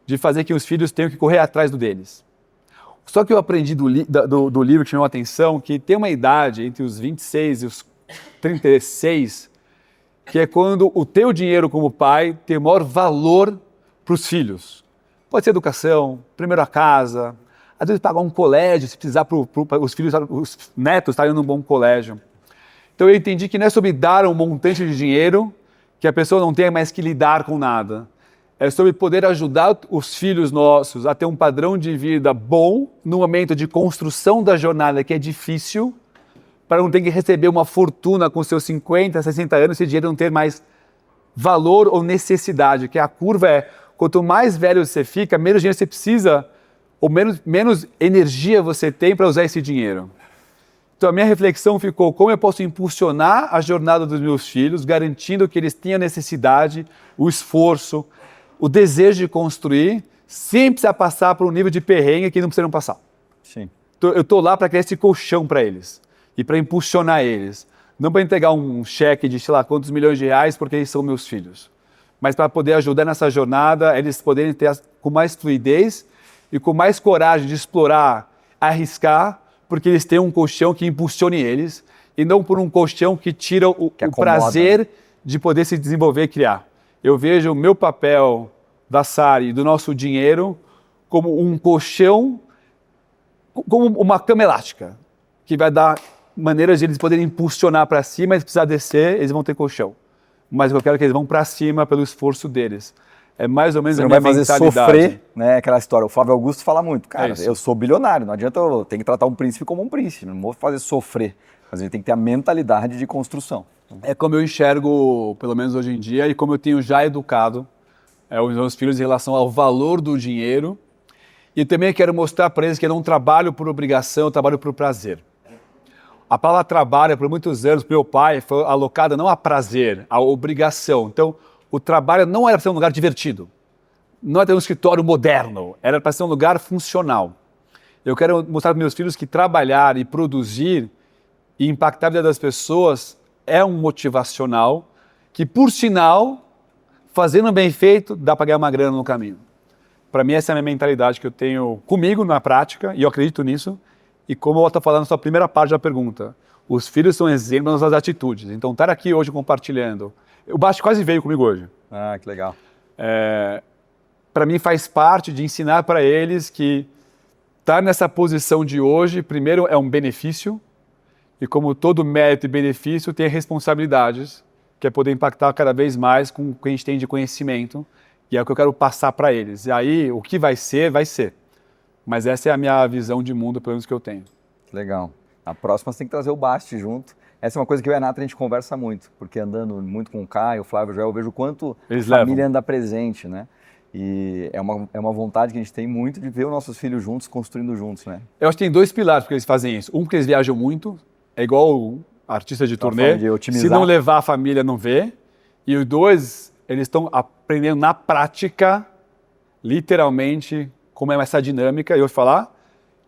de fazer que os filhos tenham que correr atrás do deles. Só que eu aprendi do livro que chamou a atenção que tem uma idade entre os 26 e os 36, que é quando o teu dinheiro como pai tem o maior valor para os filhos. Pode ser educação, primeiro a casa, às vezes pagar um colégio, se precisar para os filhos, os netos estarem num bom colégio. Então eu entendi que não é sobre dar um montante de dinheiro que a pessoa não tenha mais que lidar com nada. É sobre poder ajudar os filhos nossos a ter um padrão de vida bom no momento de construção da jornada que é difícil, para não ter que receber uma fortuna com seus 50, 60 anos, esse dinheiro não ter mais valor ou necessidade, que a curva é, quanto mais velho você fica, menos dinheiro você precisa, ou menos energia você tem para usar esse dinheiro. Então a minha reflexão ficou como eu posso impulsionar a jornada dos meus filhos, garantindo que eles tenham necessidade, o esforço, o desejo de construir, sem precisar passar por um nível de perrengue que não precisam passar. Sim. Então, eu estou lá para criar esse colchão para eles e para impulsionar eles. Não para entregar um cheque de sei lá quantos milhões de reais porque eles são meus filhos, mas para poder ajudar nessa jornada, eles poderem ter com mais fluidez e com mais coragem de explorar, arriscar, porque eles têm um colchão que impulsione eles e não por um colchão que tira o prazer de poder se desenvolver e criar. Eu vejo o meu papel da Sari, do nosso dinheiro, como um colchão, como uma cama elástica, que vai dar maneiras de eles poderem impulsionar para cima, e se precisar descer, eles vão ter colchão. Mas eu quero que eles vão para cima pelo esforço deles. É mais ou menos a minha mentalidade. Você não vai fazer sofrer, né? Aquela história. O Flávio Augusto fala muito. Cara, eu sou bilionário, não adianta eu ter que tratar um príncipe como um príncipe, não vou fazer sofrer. Mas a gente tem que ter a mentalidade de construção. É como eu enxergo, pelo menos hoje em dia, e como eu tenho já educado os meus filhos em relação ao valor do dinheiro. E também quero mostrar para eles que eu não trabalho por obrigação, eu trabalho por prazer. A palavra trabalho, por muitos anos, meu pai, foi alocada não a prazer, a obrigação. Então, o trabalho não era para ser um lugar divertido, não era ter um escritório moderno, era para ser um lugar funcional. Eu quero mostrar para meus filhos que trabalhar e produzir e impactar a vida das pessoas é um motivacional que, por sinal, fazendo bem feito, dá para ganhar uma grana no caminho. Para mim, essa é a minha mentalidade que eu tenho comigo na prática, e eu acredito nisso. E como eu estou falando na sua primeira parte da pergunta, os filhos são exemplos das nossas atitudes. Então, estar aqui hoje compartilhando. O Basti quase veio comigo hoje. Ah, que legal. Para mim, faz parte de ensinar para eles que estar nessa posição de hoje, primeiro, é um benefício, e como todo mérito e benefício, tem responsabilidades, que é poder impactar cada vez mais com o que a gente tem de conhecimento, e é o que eu quero passar para eles. E aí, o que vai ser, vai ser. Mas essa é a minha visão de mundo, pelo menos que eu tenho. Legal. Na próxima você tem que trazer o Basti junto. Essa é uma coisa que eu e a Renata a gente conversa muito, porque andando muito com o Caio, o Flávio, o Joel, eu vejo o quanto Eles a família levam. anda presente, né? E é uma vontade que a gente tem muito de ver os nossos filhos juntos, construindo juntos, né? Eu acho que tem dois pilares porque eles fazem isso. Um, porque eles viajam muito, é igual o artista de Tá turnê. falando de otimizar. Se não levar a família, não vê. E os dois, eles estão aprendendo na prática, literalmente, como é essa dinâmica. E eu vou falar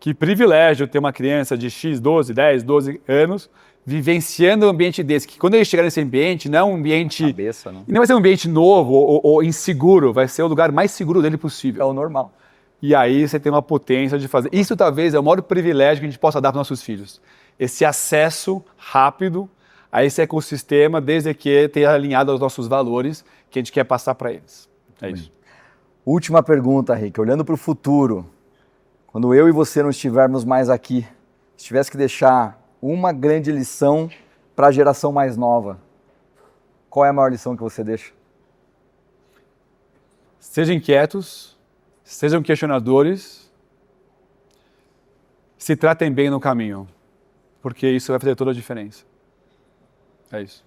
que privilégio ter uma criança de X, 12, 10, 12 anos, vivenciando um ambiente desse. Que quando ele chegar nesse ambiente, não é um ambiente... Cabeça, né? E não vai ser um ambiente novo ou inseguro, vai ser o lugar mais seguro dele É possível. o normal. E aí você tem uma potência de fazer. Isso talvez é o maior privilégio que a gente possa dar para nossos filhos. Esse acesso rápido a esse ecossistema, desde que tenha alinhado aos nossos valores que a gente quer passar para eles. É isso. Última pergunta, Rick. Olhando para o futuro, quando eu e você não estivermos mais aqui, se tivesse que deixar uma grande lição para a geração mais nova, qual é a maior lição que você deixa? Sejam inquietos, sejam questionadores, se tratem bem no caminho, porque isso vai fazer toda a diferença. É isso.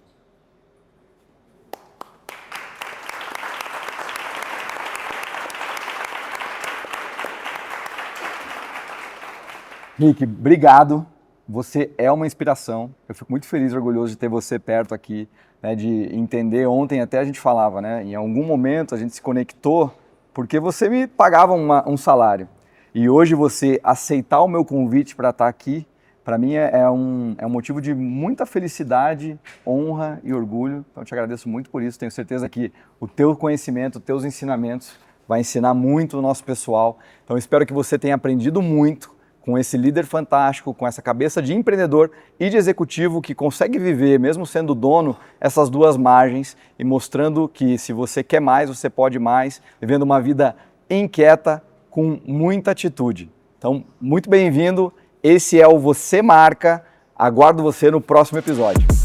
Rick, obrigado. Você é uma inspiração. Eu fico muito feliz e orgulhoso de ter você perto aqui, né, de entender. Ontem até a gente falava, né? Em algum momento a gente se conectou porque você me pagava um salário. E hoje você aceitar o meu convite para estar aqui, para mim é um motivo de muita felicidade, honra e orgulho. Então eu te agradeço muito por isso. Tenho certeza que o teu conhecimento, os teus ensinamentos vai ensinar muito o nosso pessoal. Então espero que você tenha aprendido muito com esse líder fantástico, com essa cabeça de empreendedor e de executivo que consegue viver, mesmo sendo dono, essas duas margens e mostrando que se você quer mais, você pode mais, vivendo uma vida inquieta, com muita atitude. Então, muito bem-vindo. Esse é o Você Marca. Aguardo você no próximo episódio.